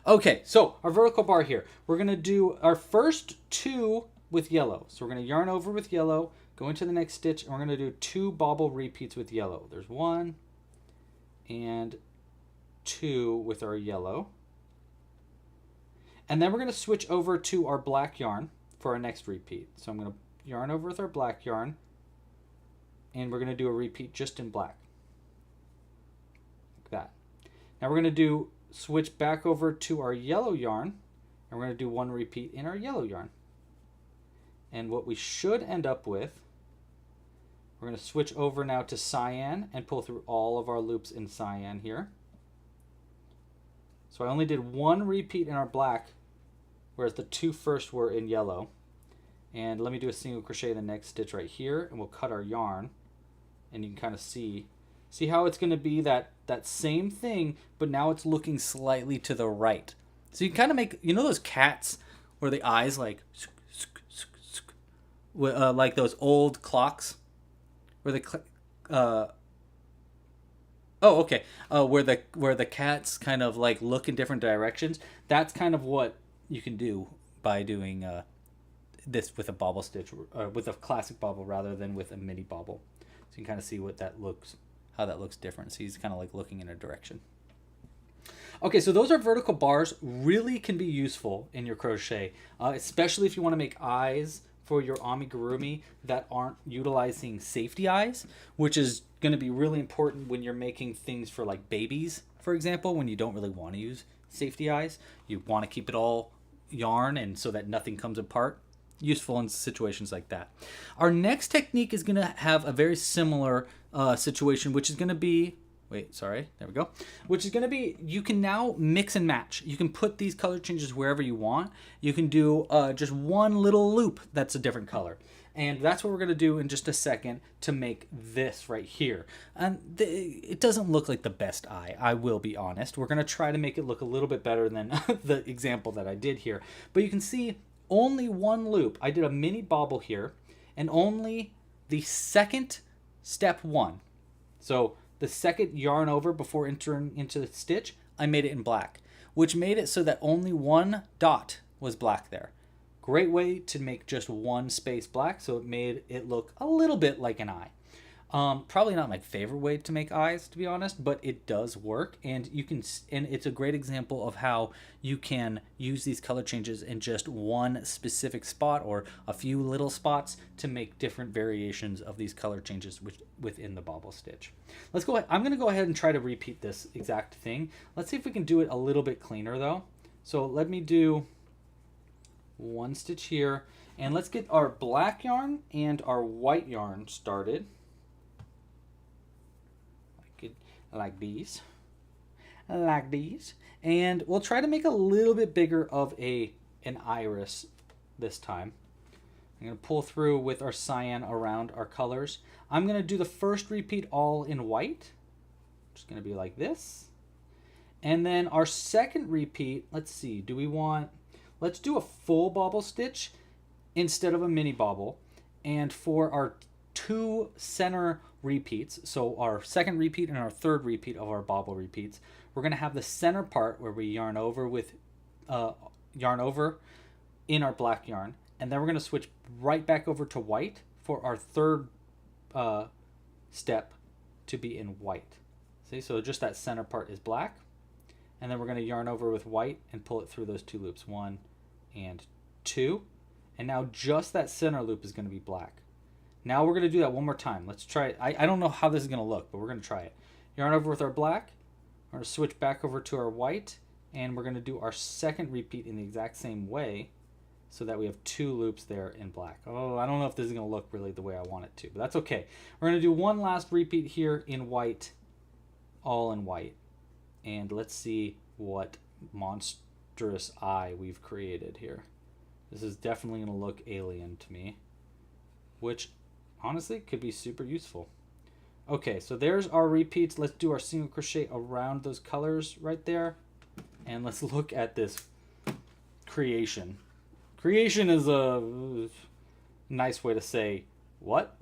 Okay, so our vertical bar here. We're going to do our first 2 with yellow. So we're going to yarn over with yellow, go into the next stitch, and we're going to do 2 bobble repeats with yellow. There's 1 and 2 with our yellow. And then we're going to switch over to our black yarn for our next repeat. So I'm going to yarn over with our black yarn, and we're going to do a repeat just in black. Like that. Now we're going to switch back over to our yellow yarn, and we're going to do 1 repeat in our yellow yarn. And what we should end up with, we're going to switch over now to cyan and pull through all of our loops in cyan here. So I only did 1 repeat in our black, whereas the 2 first were in yellow. And let me do a single crochet in the next stitch right here, and we'll cut our yarn. And you can kind of see how it's going to be that same thing, but now it's looking slightly to the right. So you can kind of make, you know those cats where the eyes like those old clocks where where the cats kind of like look in different directions. That's kind of what you can do by doing this with a bobble stitch, with a classic bobble rather than with a mini bobble. So you can kind of see how that looks different. So he's kind of like looking in a direction. Okay, so those are vertical bars. Really can be useful in your crochet, especially if you want to make eyes for your amigurumi that aren't utilizing safety eyes, which is going to be really important when you're making things for like babies, for example, when you don't really want to use safety eyes. You want to keep it all yarn and so that nothing comes apart. Useful in situations like that. Our next technique is going to have a very similar situation, which is going to be, which is going to be, you can now mix and match. You can put these color changes wherever you want. You can do just one little loop that's a different color. And that's what we're going to do in just a second to make this right here. And it doesn't look like the best eye, I will be honest. We're going to try to make it look a little bit better than the example that I did here. But you can see only one loop. I did a mini bobble here, and only the second step 1. So the second yarn over before entering into the stitch, I made it in black, which made it so that only one dot was black there. Great way to make just one space black, so it made it look a little bit like an eye. Probably not my favorite way to make eyes, to be honest, but it does work, and and it's a great example of how you can use these color changes in just one specific spot or a few little spots to make different variations of these color changes within the Bobble Stitch. Let's go ahead. I'm going to go ahead and try to repeat this exact thing. Let's see if we can do it a little bit cleaner though. So let me do one stitch here, and let's get our black yarn and our white yarn started. Like these, and we'll try to make a little bit bigger of an iris this time. I'm going to pull through with our cyan around our colors. I'm going to do the first repeat all in white, just going to be like this, and then our second repeat, let's see, let's do a full bobble stitch instead of a mini bobble, and for our 2 center repeats, so our second repeat and our third repeat of our bobble repeats, we're going to have the center part where we yarn over in our black yarn, and then we're going to switch right back over to white for our third step to be in white. See, so just that center part is black, and then we're going to yarn over with white and pull it through those 2 loops, 1 and 2, and now just that center loop is going to be black. Now we're going to do that one more time. Let's try it. I don't know how this is going to look, but we're going to try it. Yarn over with our black. We're going to switch back over to our white, and we're going to do our second repeat in the exact same way so that we have 2 loops there in black. Oh, I don't know if this is going to look really the way I want it to, but that's okay. We're going to do one last repeat here in white, all in white. And let's see what monstrous eye we've created here. This is definitely going to look alien to me, which honestly could be super useful. Okay, so there's our repeats. Let's do our single crochet around those colors right there, and let's look at this creation. Creation is a nice way to say what?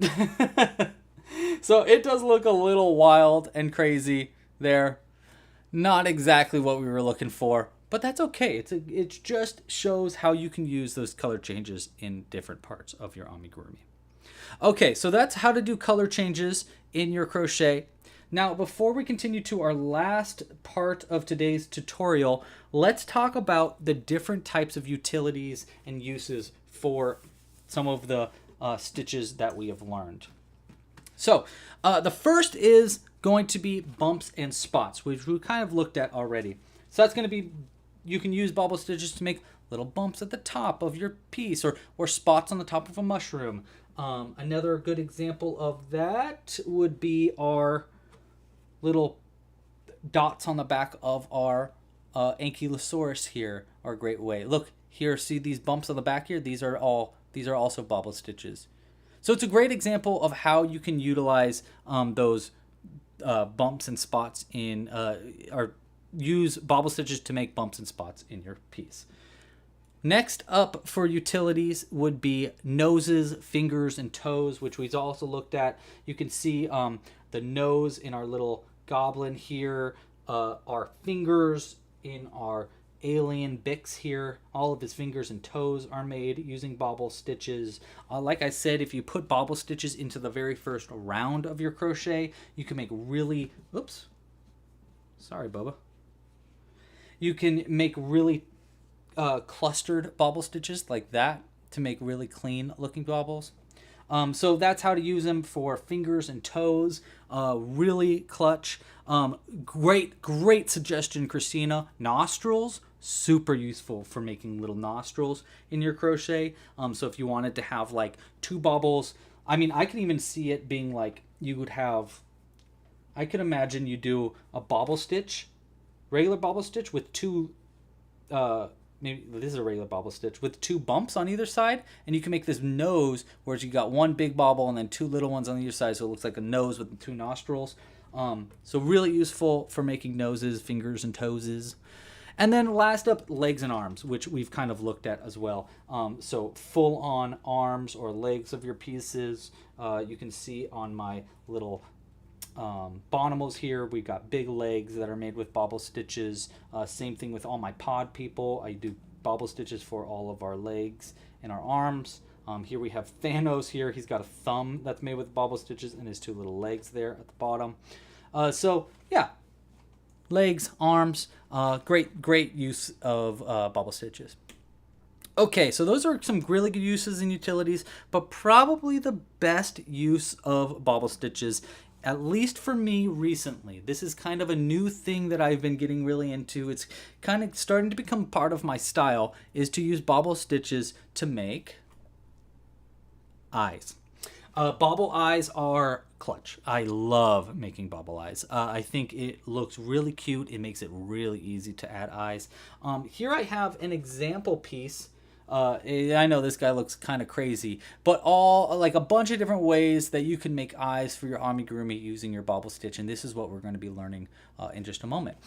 So it does look a little wild and crazy there. Not exactly what we were looking for, but that's okay. It just shows how you can use those color changes in different parts of your amigurumi. Okay, so that's how to do color changes in your crochet. Now, before we continue to our last part of today's tutorial, let's talk about the different types of utilities and uses for some of the stitches that we have learned. So, the first is going to be bumps and spots, which we kind of looked at already. So that's going to be, you can use bobble stitches to make little bumps at the top of your piece, or spots on the top of a mushroom. Another good example of that would be our little dots on the back of our ankylosaurus here are a great way. Look here, see these bumps on the back here? These are also bobble stitches. So it's a great example of how you can utilize those bumps and spots in, or use bobble stitches to make bumps and spots in your piece. Next up for utilities would be noses, fingers, and toes, which we've also looked at. You can see the nose in our little goblin here, our fingers in our alien Bix here. All of his fingers and toes are made using bobble stitches. Like I said, if you put bobble stitches into the very first round of your crochet, you can make really, oops, sorry Bubba. You can make really clustered bobble stitches like that to make really clean looking bobbles. So that's how to use them for fingers and toes. Really clutch. Great suggestion, Christina. Nostrils, super useful for making little nostrils in your crochet. So if you wanted to have like 2 bobbles, I mean, I can even see it being like you would have, I could imagine you do a bobble stitch, regular bobble stitch with 2, maybe this is a regular bobble stitch with 2 bumps on either side, and you can make this nose where you got 1 big bobble and then 2 little ones on either side, so it looks like a nose with 2 nostrils. So really useful for making noses, fingers, and toeses. And then last up, legs and arms, which we've kind of looked at as well. So full on arms or legs of your pieces. You can see on my little bonimals here, we got big legs that are made with bobble stitches. Same thing with all my pod people. I do bobble stitches for all of our legs and our arms. Here we have Thanos here. He's got a thumb that's made with bobble stitches and his two little legs there at the bottom. So yeah, legs, arms, great use of bobble stitches. Okay, so those are some really good uses and utilities, but probably the best use of bobble stitches, at least for me recently. This is kind of a new thing that I've been getting really into. It's kind of starting to become part of my style, is to use bobble stitches to make eyes. Bobble eyes are clutch. I love making bobble eyes. I think it looks really cute. It makes it really easy to add eyes. Here I have an example piece. I know this guy looks kind of crazy, but like a bunch of different ways that you can make eyes for your amigurumi using your bobble stitch, and this is what we're going to be learning in just a moment.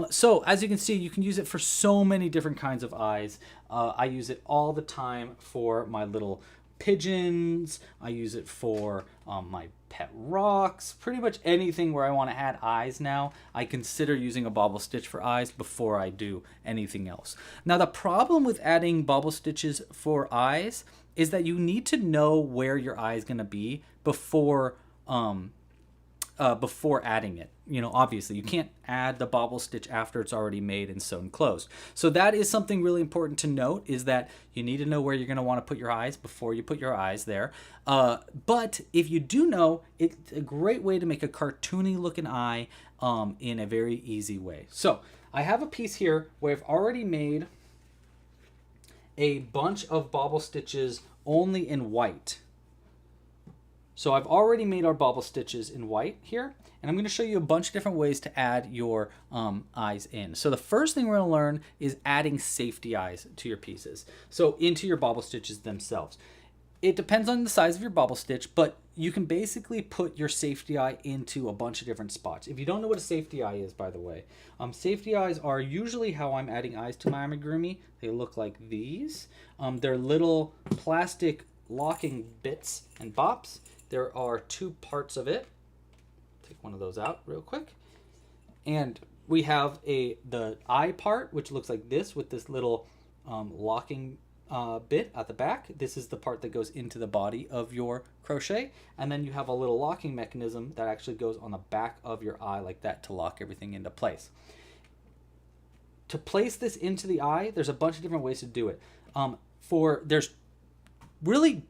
So as you can see, you can use it for so many different kinds of eyes. I use it all the time for my little pigeons. I use it for my pet rocks. Pretty much anything where I want to add eyes now, I consider using a bobble stitch for eyes before I do anything else. Now the problem with adding bobble stitches for eyes is that you need to know where your eye is going to be before adding it. You know, obviously you can't add the bobble stitch after it's already made and sewn closed. So that is something really important to note, is that you need to know where you're going to want to put your eyes before you put your eyes there. But if you do know, it's a great way to make a cartoony looking eye in a very easy way. So I have a piece here where I've already made a bunch of bobble stitches only in white. So I've already made our bobble stitches in white here, and I'm going to show you a bunch of different ways to add your eyes in. So the first thing we're going to learn is adding safety eyes to your pieces, so into your bobble stitches themselves. It depends on the size of your bobble stitch, but you can basically put your safety eye into a bunch of different spots. If you don't know what a safety eye is, by the way, safety eyes are usually how I'm adding eyes to my amigurumi. They look like these. They're little plastic locking bits and bops. There are two parts of it. Take one of those out real quick. And we have the eye part, which looks like this with this little locking bit at the back. This is the part that goes into the body of your crochet. And then you have a little locking mechanism that actually goes on the back of your eye like that to lock everything into place. To place this into the eye, there's a bunch of different ways to do it. There's really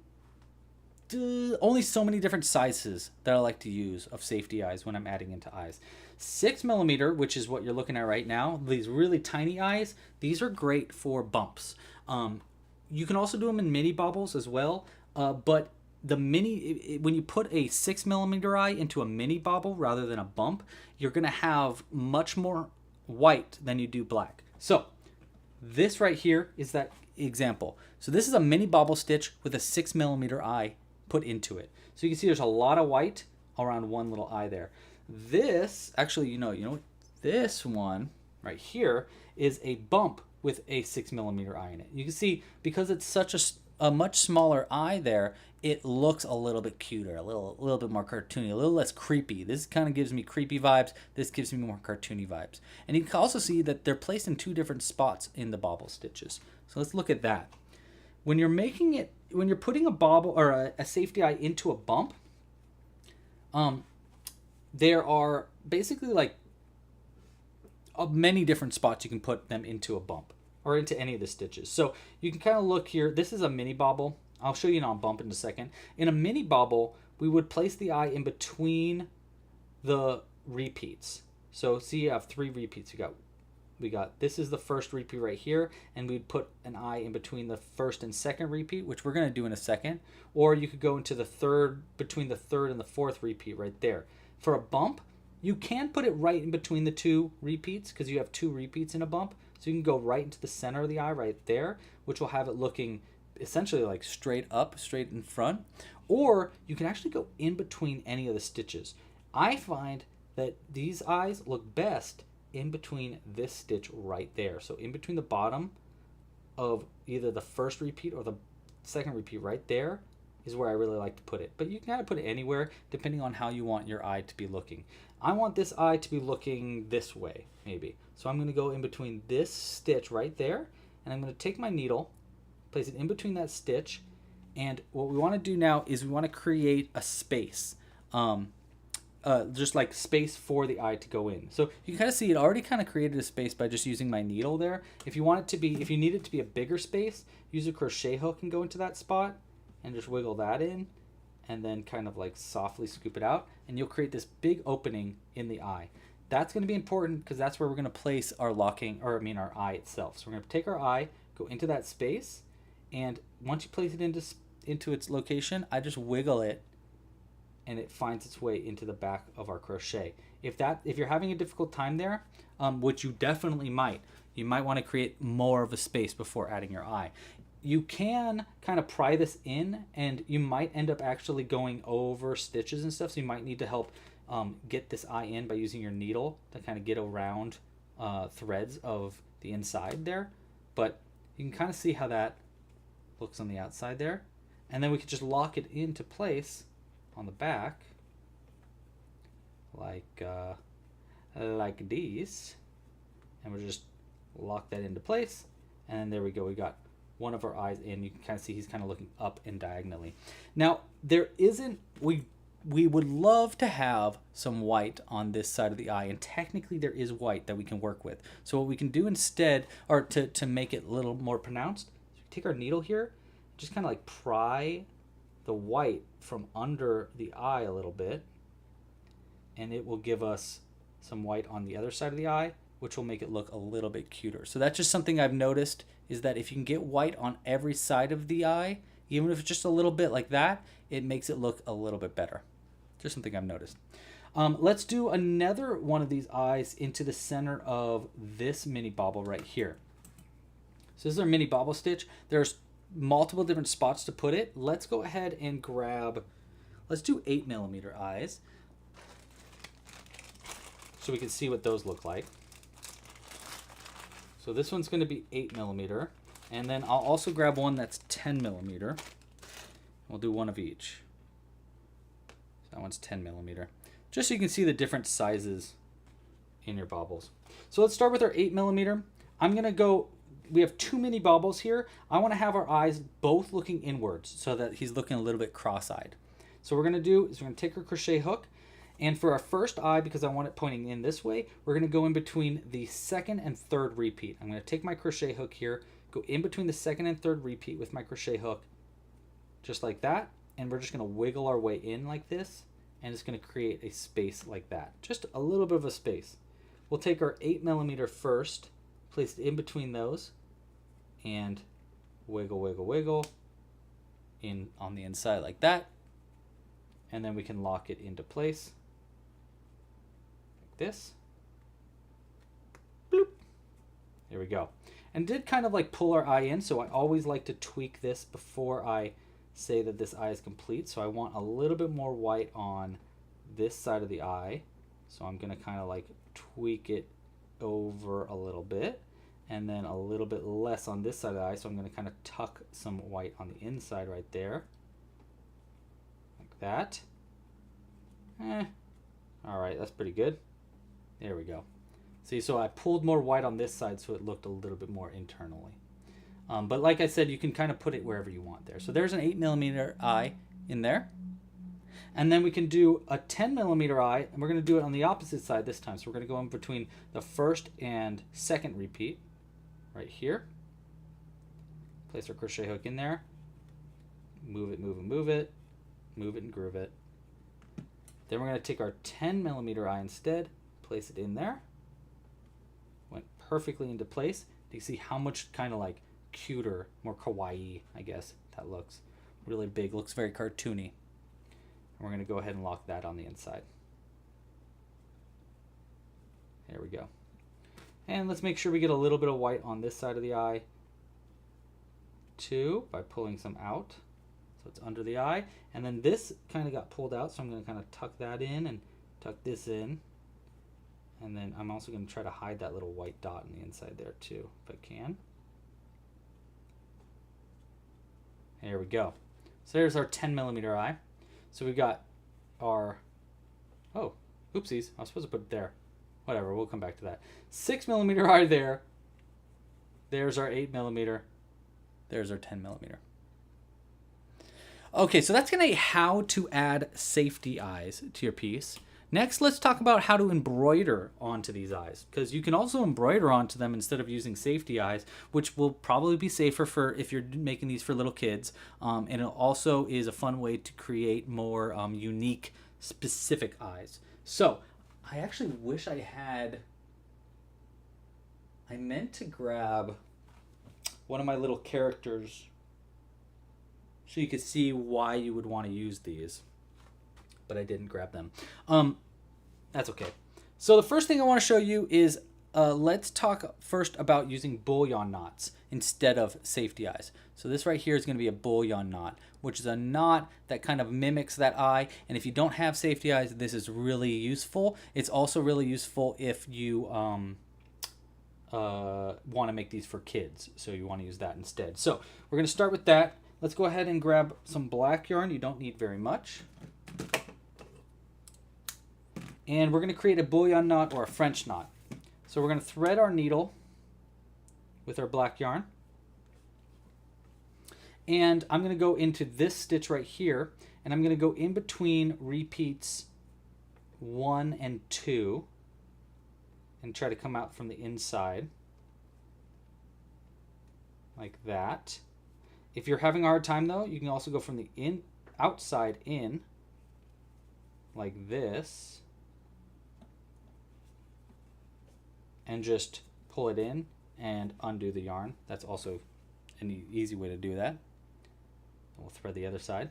only so many different sizes that I like to use of safety eyes when I'm adding into eyes. 6mm, which is what you're looking at right now, these really tiny eyes, these are great for bumps. You can also do them in mini bobbles as well, but when you put a 6mm eye into a mini bobble rather than a bump, you're going to have much more white than you do black. So this right here is that example. So this is a mini bobble stitch with a 6mm eye put into it. So you can see there's a lot of white around one little eye there. This, actually, you know, this one right here is a bump with a 6mm eye in it. You can see, because it's such a much smaller eye there, it looks a little bit cuter, a little bit more cartoony, a little less creepy. This kind of gives me creepy vibes. This gives me more cartoony vibes. And you can also see that they're placed in two different spots in the bobble stitches. So let's look at that. When you're putting a bobble or a safety eye into a bump, there are basically like many different spots you can put them into a bump or into any of the stitches. So you can kind of look here. This is a mini bobble. I'll show you on bump in a second. In a mini bobble, we would place the eye in between the repeats. So see, you have 3 repeats. We got this is the first repeat right here, and we'd put an eye in between the first and second repeat, which we're going to do in a second. Or you could go into the third, between the third and the fourth repeat right there. For a bump, you can put it right in between the 2 repeats because you have 2 repeats in a bump. So you can go right into the center of the eye right there, which will have it looking essentially like straight up, straight in front. Or you can actually go in between any of the stitches. I find that these eyes look best in between this stitch right there. So in between the bottom of either the first repeat or the second repeat right there is where I really like to put it. But you can kind of put it anywhere depending on how you want your eye to be looking. I want this eye to be looking this way, maybe. So I'm going to go in between this stitch right there, and I'm going to take my needle, place it in between that stitch, And what we want to do now is we want to create a space. Just like space for the eye to go in. So you can kind of see it already kind of created a space by just using my needle there. If you want it to be, if you need it to be a bigger space, use a crochet hook and go into that spot and just wiggle that in and then kind of like softly scoop it out and you'll create this big opening in the eye. That's going to be important because that's where we're going to place our our eye itself. So we're going to take our eye, go into that space, and once you place it into its location, I just wiggle it and it finds its way into the back of our crochet. If you're having a difficult time there, which you definitely might, you might want to create more of a space before adding your eye. You can kind of pry this in and you might end up actually going over stitches and stuff, so you might need to help get this eye in by using your needle to kind of get around threads of the inside there. But you can kind of see how that looks on the outside there. And then we could just lock it into place on the back like this, and we'll just lock that into place, and then there we go. We got one of our eyes in. You can kind of see he's kind of looking up and diagonally. Now there isn't, we would love to have some white on this side of the eye, and technically there is white that we can work with. So what we can do instead, or to make it a little more pronounced, is we take our needle here, just kind of like pry the white from under the eye a little bit, and it will give us some white on the other side of the eye, which will make it look a little bit cuter. So that's just something I've noticed, is that if you can get white on every side of the eye, even if it's just a little bit like that, it makes it look a little bit better. Just something I've noticed. Let's do another one of these eyes into the center of this mini bobble right here. So this is our mini bobble stitch. There's multiple different spots to put it. Let's go ahead and grab, let's do 8mm eyes so we can see what those look like. So this one's going to be 8mm, and then I'll also grab one that's 10mm. We'll do one of each. So that one's 10mm, just so you can see the different sizes in your bobbles. So let's start with our 8mm. I'm going to go, we have 2 mini bobbles here. I want to have our eyes both looking inwards so that he's looking a little bit cross-eyed. So what we're going to do is we're going to take our crochet hook, and for our first eye, because I want it pointing in this way, we're going to go in between the second and third repeat. I'm going to take my crochet hook here, go in between the second and third repeat with my crochet hook, just like that, and we're just going to wiggle our way in like this, and it's going to create a space like that. Just a little bit of a space. We'll take our 8mm first, place it in between those, and wiggle, wiggle, wiggle in on the inside like that, and then we can lock it into place like this. Bloop. There we go. And did kind of like pull our eye in, so I always like to tweak this before I say that this eye is complete. So I want a little bit more white on this side of the eye, so I'm going to kind of like tweak it over a little bit, and then a little bit less on this side of the eye, so I'm going to kind of tuck some white on the inside right there, like that. All right, that's pretty good. There we go. See, so I pulled more white on this side so it looked a little bit more internally. But like I said, you can kind of put it wherever you want there. So there's an 8mm eye in there. And then we can do a 10mm eye, and we're going to do it on the opposite side this time. So we're going to go in between the first and second repeat right here. Place our crochet hook in there. Move it, move it, move it. Move it and groove it. Then we're going to take our 10mm eye instead, place it in there. Went perfectly into place. You can see how much kind of like cuter, more kawaii, I guess, that looks. Really big, looks very cartoony. We're going to go ahead and lock that on the inside. There we go. And let's make sure we get a little bit of white on this side of the eye too, by pulling some out. So it's under the eye. And then this kind of got pulled out, so I'm going to kind of tuck that in and tuck this in. And then I'm also going to try to hide that little white dot on the inside there too, if I can. There we go. So there's our 10mm eye. So we've got our, oh, oopsies, I was supposed to put it there. Whatever, we'll come back to that. 6mm eye there. There's our 8mm. There's our 10mm. Okay, so that's going to be how to add safety eyes to your piece. Next, let's talk about how to embroider onto these eyes, because you can also embroider onto them instead of using safety eyes, which will probably be safer for if you're making these for little kids. And it also is a fun way to create more unique, specific eyes. So I actually wish I meant to grab one of my little characters so you could see why you would want to use these, but I didn't grab them. That's okay. So the first thing I want to show you is let's talk first about using bullion knots instead of safety eyes. So this right here is going to be a bullion knot, which is a knot that kind of mimics that eye. And if you don't have safety eyes, this is really useful. It's also really useful if you want to make these for kids. So you want to use that instead. So we're going to start with that. Let's go ahead and grab some black yarn. You don't need very much. And we're going to create a bullion knot or a French knot. So we're going to thread our needle with our black yarn. And I'm going to go into this stitch right here, and I'm going to go in between repeats 1 and 2 and try to come out from the inside like that. If you're having a hard time though, you can also go from the outside in like this and just pull it in and undo the yarn. That's also an easy way to do that. We'll thread the other side.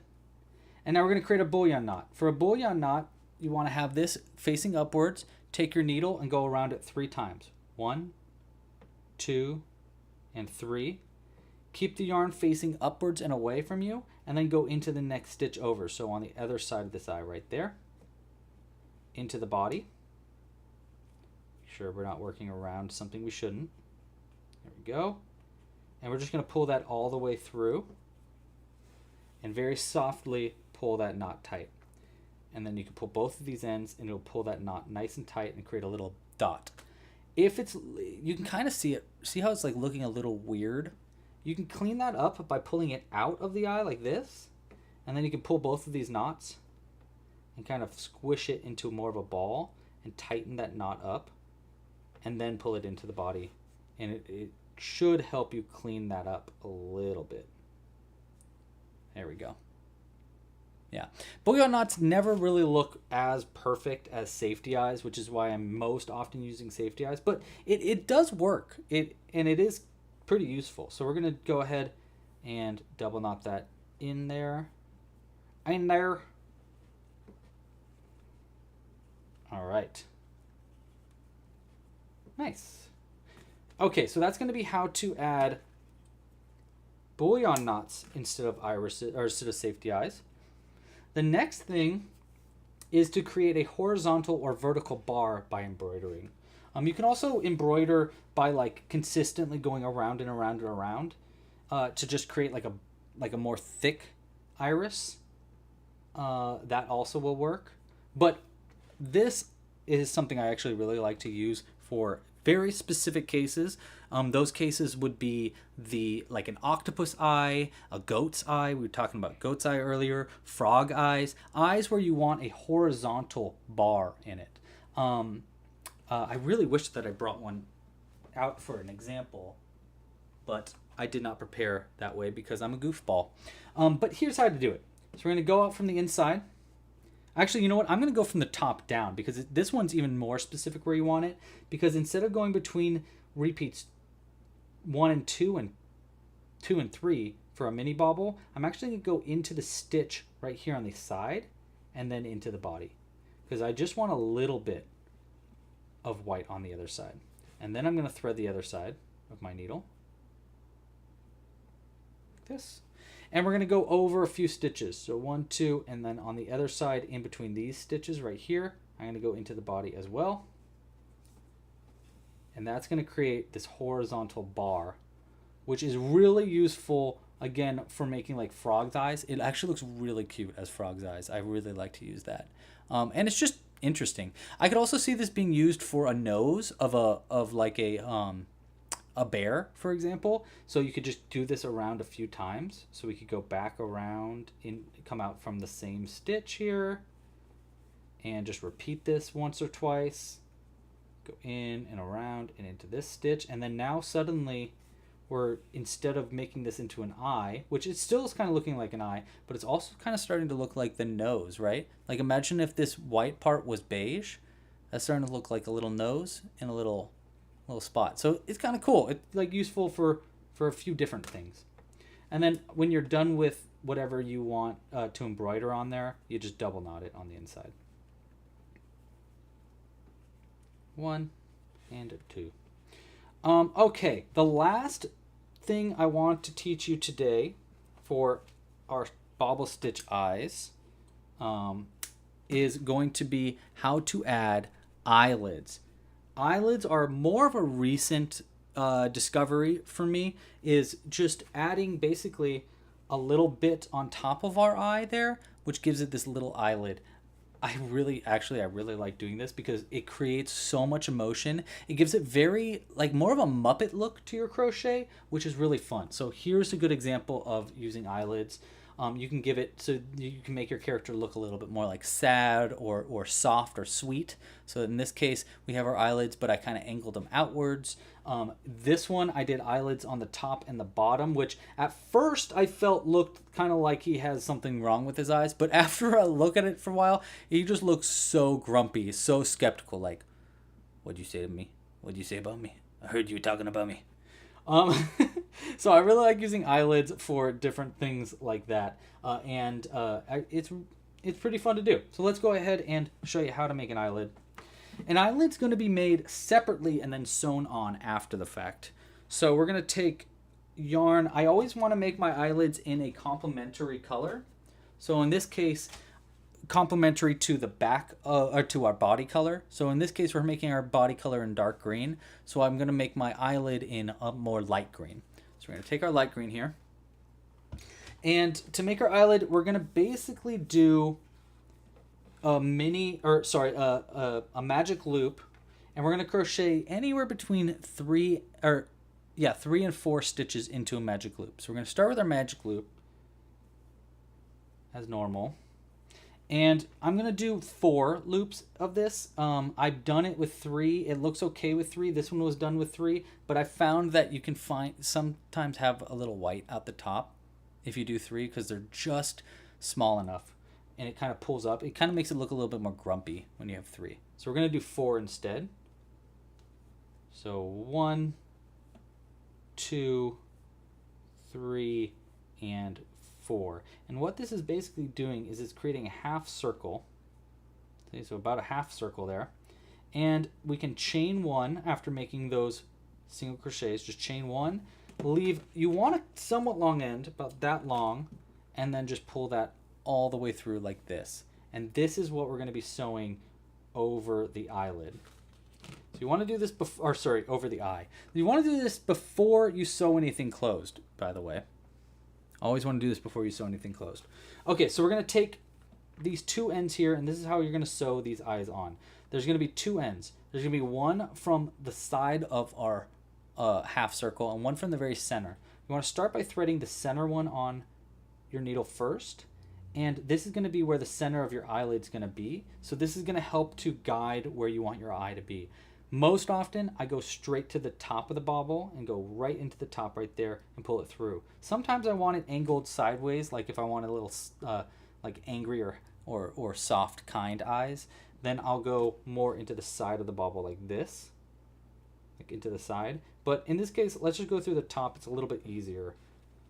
And now we're going to create a bullion knot. For a bullion knot, you want to have this facing upwards. Take your needle and go around it 3 times. 1, 2, and 3. Keep the yarn facing upwards and away from you, and then go into the next stitch over. So on the other side of this eye right there, into the body. Make sure we're not working around something we shouldn't. There we go. And we're just going to pull that all the way through and very softly pull that knot tight. And then you can pull both of these ends and it'll pull that knot nice and tight and create a little dot. If it's, you can kind of see it, see how it's like looking a little weird? You can clean that up by pulling it out of the eye like this, and then you can pull both of these knots and kind of squish it into more of a ball and tighten that knot up, and then pull it into the body. And it should help you clean that up a little bit. There we go. Yeah. Bullion knots never really look as perfect as safety eyes, which is why I'm most often using safety eyes, but it does work. And it is pretty useful. So we're going to go ahead and double knot that in there. In there. All right. Nice. Okay, so that's going to be how to add bullion knots instead of irises, or instead of safety eyes. The next thing is to create a horizontal or vertical bar by embroidering. You can also embroider by like consistently going around and around and around to just create like a more thick iris. That also will work. But this is something I actually really like to use for very specific cases. Those cases would be like an octopus eye, a goat's eye. We were talking about goat's eye earlier. Frog eyes where you want a horizontal bar in it. I really wish that I brought one out for an example, but I did not prepare that way because I'm a goofball. But here's how to do it. So we're going to go out from the inside. Actually, you know what? I'm going to go from the top down because this one's even more specific where you want it. Because instead of going between repeats 1 and 2 and 2 and 3 for a mini bobble, I'm actually going to go into the stitch right here on the side and then into the body. Because I just want a little bit of white on the other side. And then I'm going to thread the other side of my needle. Like this. And we're going to go over a few stitches. So 1, 2, and then on the other side in between these stitches right here, I'm going to go into the body as well. And that's going to create this horizontal bar, which is really useful, again, for making like frog's eyes. It actually looks really cute as frog's eyes. I really like to use that. And it's just interesting. I could also see this being used for a nose of like a a bear, for example. So you could just do this around a few times. So we could go back around and come out from the same stitch here and just repeat this once or twice. Go in and around and into this stitch, and then now suddenly we're, instead of making this into an eye, which it still is kind of looking like an eye, but it's also kind of starting to look like the nose, right? Like imagine if this white part was beige. That's starting to look like a little nose and a little spot. So it's kind of cool. It's like useful for a few different things. And then when you're done with whatever you want to embroider on there, you just double knot it on the inside. 1 and 2. Okay, the last thing I want to teach you today for our bobble stitch eyes is going to be how to add eyelids. Eyelids are more of a recent discovery for me, is just adding basically a little bit on top of our eye there, which gives it this little eyelid. I really like doing this because it creates so much emotion. It gives it very, like, more of a Muppet look to your crochet, which is really fun. So here's a good example of using eyelids. You can give it, so you can make your character look a little bit more like sad or soft or sweet. So in this case, we have our eyelids, but I kind of angled them outwards. This one, I did eyelids on the top and the bottom, which at first I felt looked kind of like he has something wrong with his eyes. But after I look at it for a while, he just looks so grumpy, so skeptical. Like, what'd you say to me? What'd you say about me? I heard you talking about me. So I really like using eyelids for different things like that. It's pretty fun to do. So let's go ahead and show you how to make an eyelid. An eyelid's going to be made separately and then sewn on after the fact. So we're going to take yarn. I always want to make my eyelids in a complementary color. So in this case, complementary to the back or to our body color. So in this case, we're making our body color in dark green. So I'm going to make my eyelid in a more light green. So we're going to take our light green here. And to make our eyelid, we're going to basically do a magic loop, and we're going to crochet anywhere between 3 and 4 stitches into a magic loop. So we're going to start with our magic loop as normal, and I'm going to do 4 loops of this. I've done it with 3. It looks okay with 3. This one was done with 3, but I found that you can sometimes have a little white at the top if you do 3, because they're just small enough. And it kind of pulls up. It kind of makes it look a little bit more grumpy when you have 3. So we're going to do 4 instead. So 1, 2, 3, and 4. And what this is basically doing is it's creating a half circle. Okay, so about a half circle there. And we can chain 1 after making those single crochets. Just chain 1. You want a somewhat long end, about that long, and then just pull that all the way through like this. And this is what we're going to be sewing over the eyelid. So you want to do this over the eye. You want to do this before you sew anything closed, by the way. Always want to do this before you sew anything closed. Okay, so we're going to take these 2 ends here, and this is how you're going to sew these eyes on. There's going to be 2 ends. There's going to be one from the side of our half circle and one from the very center. You want to start by threading the center one on your needle first. And this is going to be where the center of your eyelid is going to be. So this is going to help to guide where you want your eye to be. Most often, I go straight to the top of the bobble and go right into the top right there and pull it through. Sometimes I want it angled sideways, like if I want a little like angry or soft, kind eyes. Then I'll go more into the side of the bobble like this, like into the side. But in this case, let's just go through the top. It's a little bit easier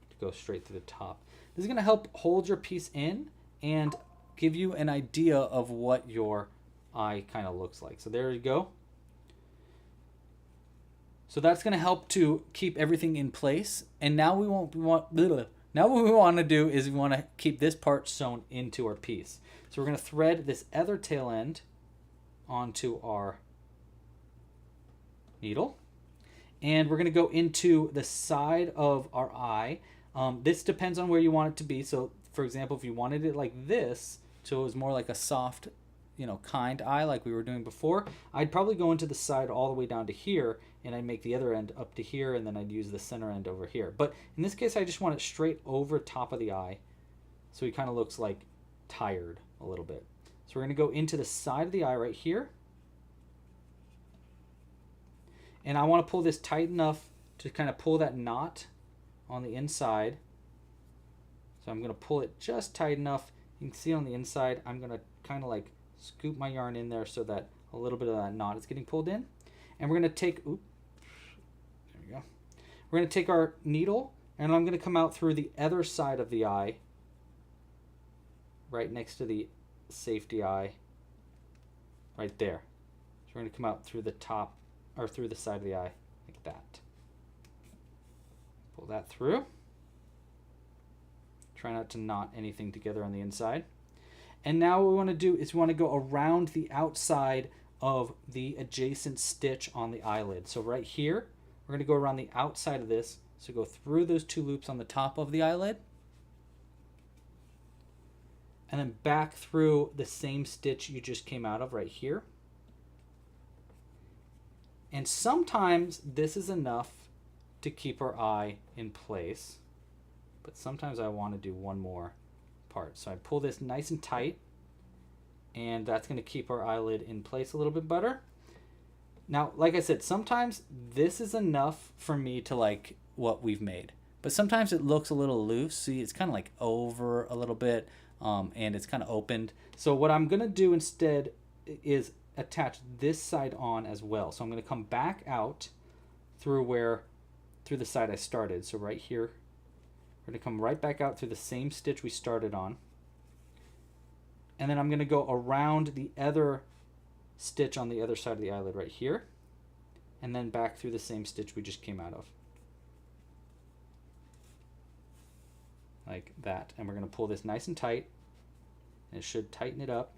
to go straight to the top. This is going to help hold your piece in and give you an idea of what your eye kind of looks like. So there you go. So that's going to help to keep everything in place. And now what we want to do is we want to keep this part sewn into our piece. So we're going to thread this other tail end onto our needle. And we're going to go into the side of our eye. This depends on where you want it to be. So, for example, if you wanted it like this, so it was more like a soft, kind eye like we were doing before, I'd probably go into the side all the way down to here and I'd make the other end up to here, and then I'd use the center end over here. But in this case, I just want it straight over top of the eye, so he kind of looks like tired a little bit. So we're going to go into the side of the eye right here, and I want to pull this tight enough to kind of pull that knot on the inside. So I'm going to pull it just tight enough. You can see on the inside, I'm going to kind of like scoop my yarn in there so that a little bit of that knot is getting pulled in. And we're going to take, oops, there we go. We're going to take our needle, and I'm going to come out through the other side of the eye, right next to the safety eye, right there. So we're going to come out through the top, or through the side of the eye, like that. Pull that through. Try not to knot anything together on the inside. And now what we want to do is we want to go around the outside of the adjacent stitch on the eyelid. So right here, we're going to go around the outside of this. So go through those 2 loops on the top of the eyelid, and then back through the same stitch you just came out of right here. And sometimes this is enough to keep our eye in place, but sometimes I want to do one more part. So I pull this nice and tight, and that's going to keep our eyelid in place a little bit better. Now, like I said, sometimes this is enough for me to like what we've made, but sometimes it looks a little loose. See, it's kind of like over a little bit, and it's kind of opened. So what I'm going to do instead is attach this side on as well. So I'm going to come back out through the side I started. So right here, we're going to come right back out through the same stitch we started on. And then I'm going to go around the other stitch on the other side of the eyelid right here, and then back through the same stitch we just came out of. Like that. And we're going to pull this nice and tight, and it should tighten it up.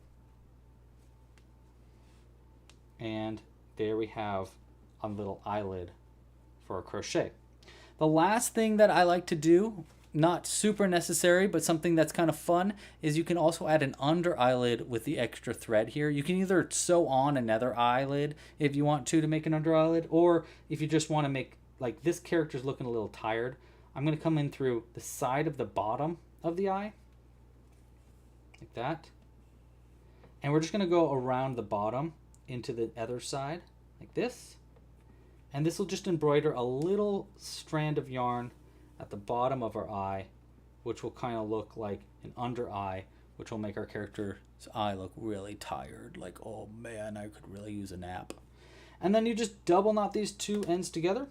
And there we have a little eyelid for our crochet. The last thing that I like to do, not super necessary, but something that's kind of fun, is you can also add an under eyelid with the extra thread here. You can either sew on another eyelid if you want to make an under eyelid, or if you just want to make, like this character's looking a little tired, I'm going to come in through the side of the bottom of the eye, like that. And we're just going to go around the bottom into the other side, like this. And this will just embroider a little strand of yarn at the bottom of our eye, which will kind of look like an under eye, which will make our character's eye look really tired. Like, oh man, I could really use a nap. And then you just double knot these 2 ends together,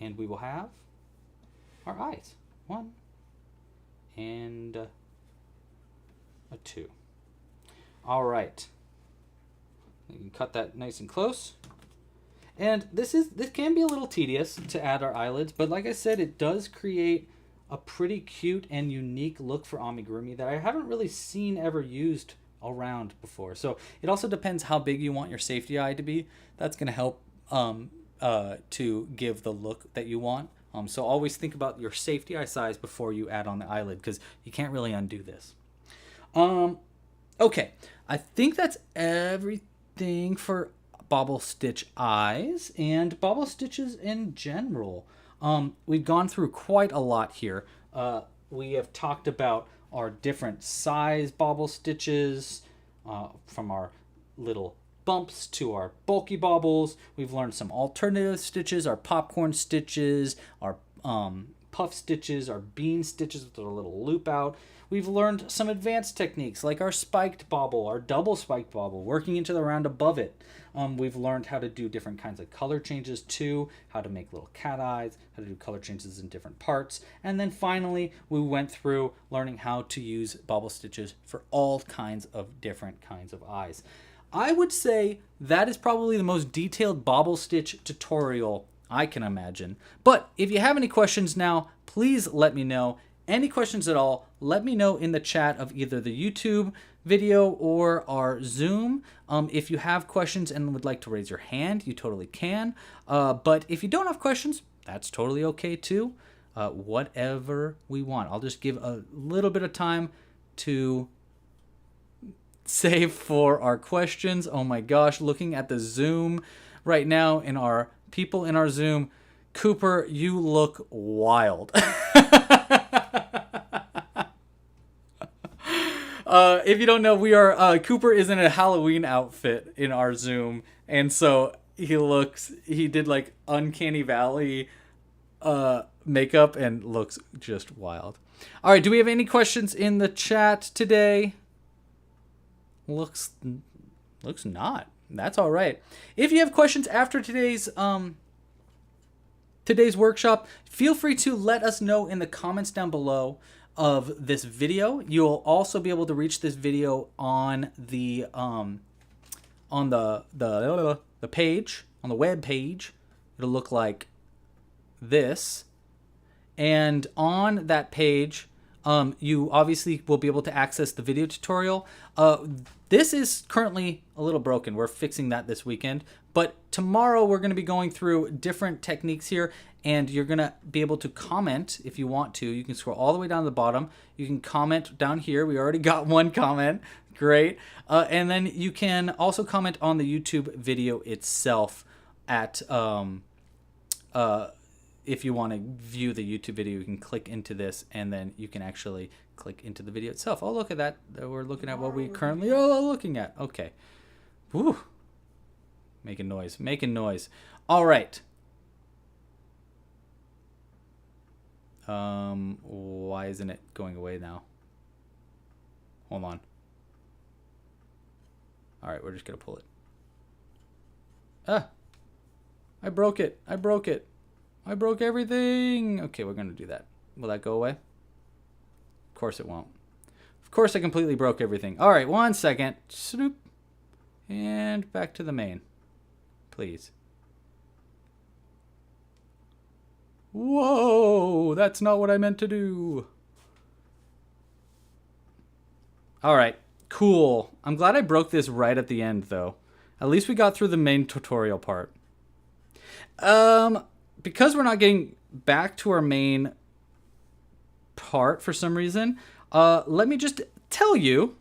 and we will have our eyes. 1 and a 2. All right. You can cut that nice and close. And this can be a little tedious to add our eyelids, but like I said, it does create a pretty cute and unique look for amigurumi that I haven't really seen ever used around before. So it also depends how big you want your safety eye to be. That's going to help to give the look that you want. So always think about your safety eye size before you add on the eyelid, because you can't really undo this. Okay, I think that's everything for Bobble Stitch eyes and Bobble Stitches in general. We've gone through quite a lot here. We have talked about our different size Bobble Stitches, from our little bumps to our bulky bobbles. We've learned some alternative stitches, our popcorn stitches, our puff stitches, our bean stitches with a little loop out. We've learned some advanced techniques like our spiked bobble, our double spiked bobble, working into the round above it. We've learned how to do different kinds of color changes too, how to make little cat eyes, how to do color changes in different parts. And then finally, we went through learning how to use bobble stitches for all kinds of different kinds of eyes. I would say that is probably the most detailed bobble stitch tutorial I can imagine. But if you have any questions now, please let me know. Any questions at all, let me know in the chat of either the YouTube video or our Zoom. If you have questions and would like to raise your hand, you totally can. But if you don't have questions, that's totally okay too. Whatever we want. I'll just give a little bit of time to save for our questions. Oh my gosh, looking at the Zoom right now in our people in our Zoom. Cooper, you look wild. If you don't know, Cooper is in a Halloween outfit in our Zoom, and so he did like Uncanny Valley makeup and looks just wild. All right, do we have any questions in the chat today? Looks not. That's all right. If you have questions after today's workshop, feel free to let us know in the comments down below of this video. You'll also be able to reach this video on the page, on the web page. It'll look like this. And on that page, you obviously will be able to access the video tutorial. This is currently a little broken. We're fixing that this weekend. But tomorrow we're going to be going through different techniques here, and you're going to be able to comment if you want to. You can scroll all the way down to the bottom. You can comment down here. We already got one comment. Great. And then you can also comment on the YouTube video itself at... if you want to view the YouTube video, you can click into this, and then you can actually click into the video itself. Oh, look at that. We're looking at what we currently are looking at. Okay. Woo. Making noise. All right. Why isn't it going away now? Hold on. All right, we're just going to pull it. I broke it. I broke everything. Okay, we're going to do that. Will that go away? Of course it won't. Of course I completely broke everything. All right, 1 second. Snoop. And back to the main. Please. Whoa, that's not what I meant to do. All right, cool. I'm glad I broke this right at the end, though. At least we got through the main tutorial part. Because we're not getting back to our main part for some reason, let me just tell you,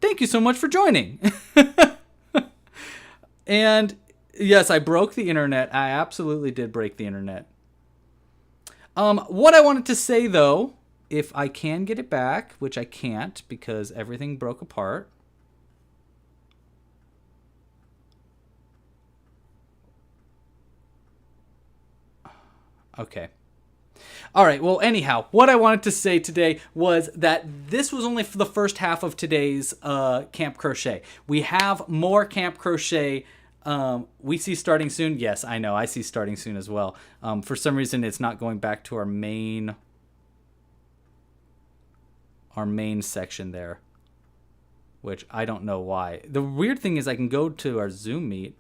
thank you so much for joining. And yes, I broke the internet. I absolutely did break the internet. What I wanted to say, though, if I can get it back, which I can't because everything broke apart. Okay. All right. Well, anyhow, what I wanted to say today was that this was only for the first half of today's Camp Crochet. We have more Camp Crochet. We see starting soon. Yes, I know. I see starting soon as well. For some reason, it's not going back to our main section there, which I don't know why. The weird thing is I can go to our Zoom meet.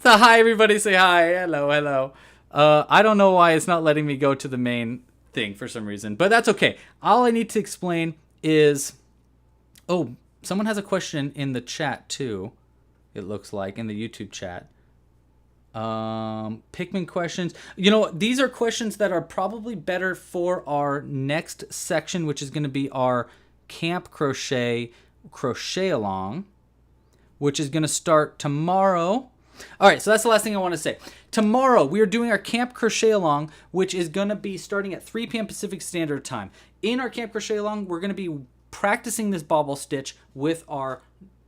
So hi everybody, say hi. Hello. I don't know why it's not letting me go to the main thing for some reason, but that's okay. All I need to explain is, oh, someone has a question in the chat too. It looks like in the YouTube chat. Pikmin questions. You know, these are questions that are probably better for our next section, which is going to be our Camp Crochet along, which is going to start tomorrow. All right, so that's the last thing I want to say. Tomorrow, we are doing our Camp Crochet Along, which is going to be starting at 3 p.m. Pacific Standard Time. In our Camp Crochet Along, we're going to be practicing this bobble stitch with our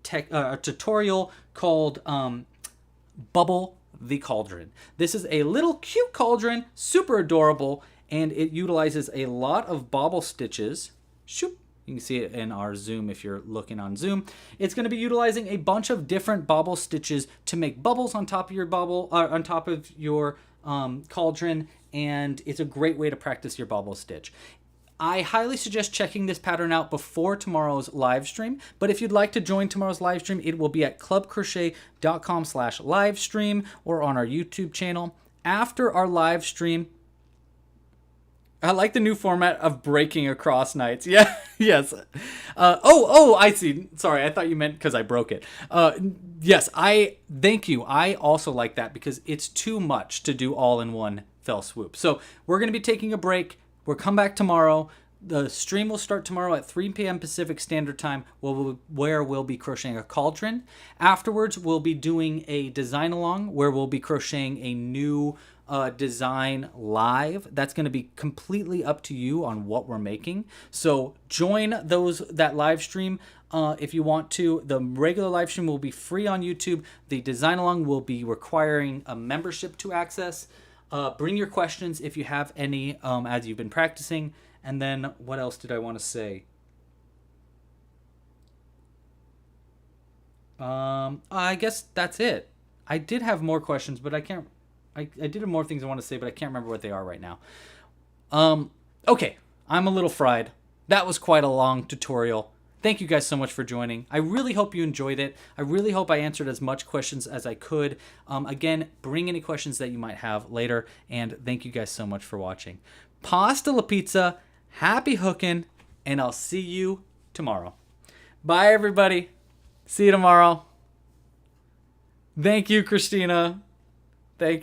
tutorial called Bubble the Cauldron. This is a little cute cauldron, super adorable, and it utilizes a lot of bobble stitches. Shoop. You can see it in our Zoom if you're looking on Zoom. It's going to be utilizing a bunch of different bobble stitches to make bubbles on top of your cauldron, and it's a great way to practice your bobble stitch. I highly suggest checking this pattern out before tomorrow's live stream, but if you'd like to join tomorrow's live stream, it will be at clubcrochet.com/livestream or on our YouTube channel. After our live stream, I like the new format of breaking across nights. Yeah, yes. I see. Sorry, I thought you meant because I broke it. Yes, thank you. I also like that because it's too much to do all in one fell swoop. So we're going to be taking a break. We'll come back tomorrow. The stream will start tomorrow at 3 p.m. Pacific Standard Time, where we'll be crocheting a cauldron. Afterwards, we'll be doing a design along where we'll be crocheting a new design live. That's going to be completely up to you on what we're making. So join that live stream if you want to. The regular live stream will be free on YouTube. The design along will be requiring a membership to access. Bring your questions if you have any as you've been practicing. And then what else did I want to say? I guess that's it. I did have more questions, but I can't. I did have more things I want to say, but I can't remember what they are right now. Okay, I'm a little fried. That was quite a long tutorial. Thank you guys so much for joining. I really hope you enjoyed it. I really hope I answered as much questions as I could. Again, bring any questions that you might have later, and thank you guys so much for watching. Pasta la pizza. Happy hooking, and I'll see you tomorrow. Bye, everybody. See you tomorrow. Thank you, Christina. Thank you.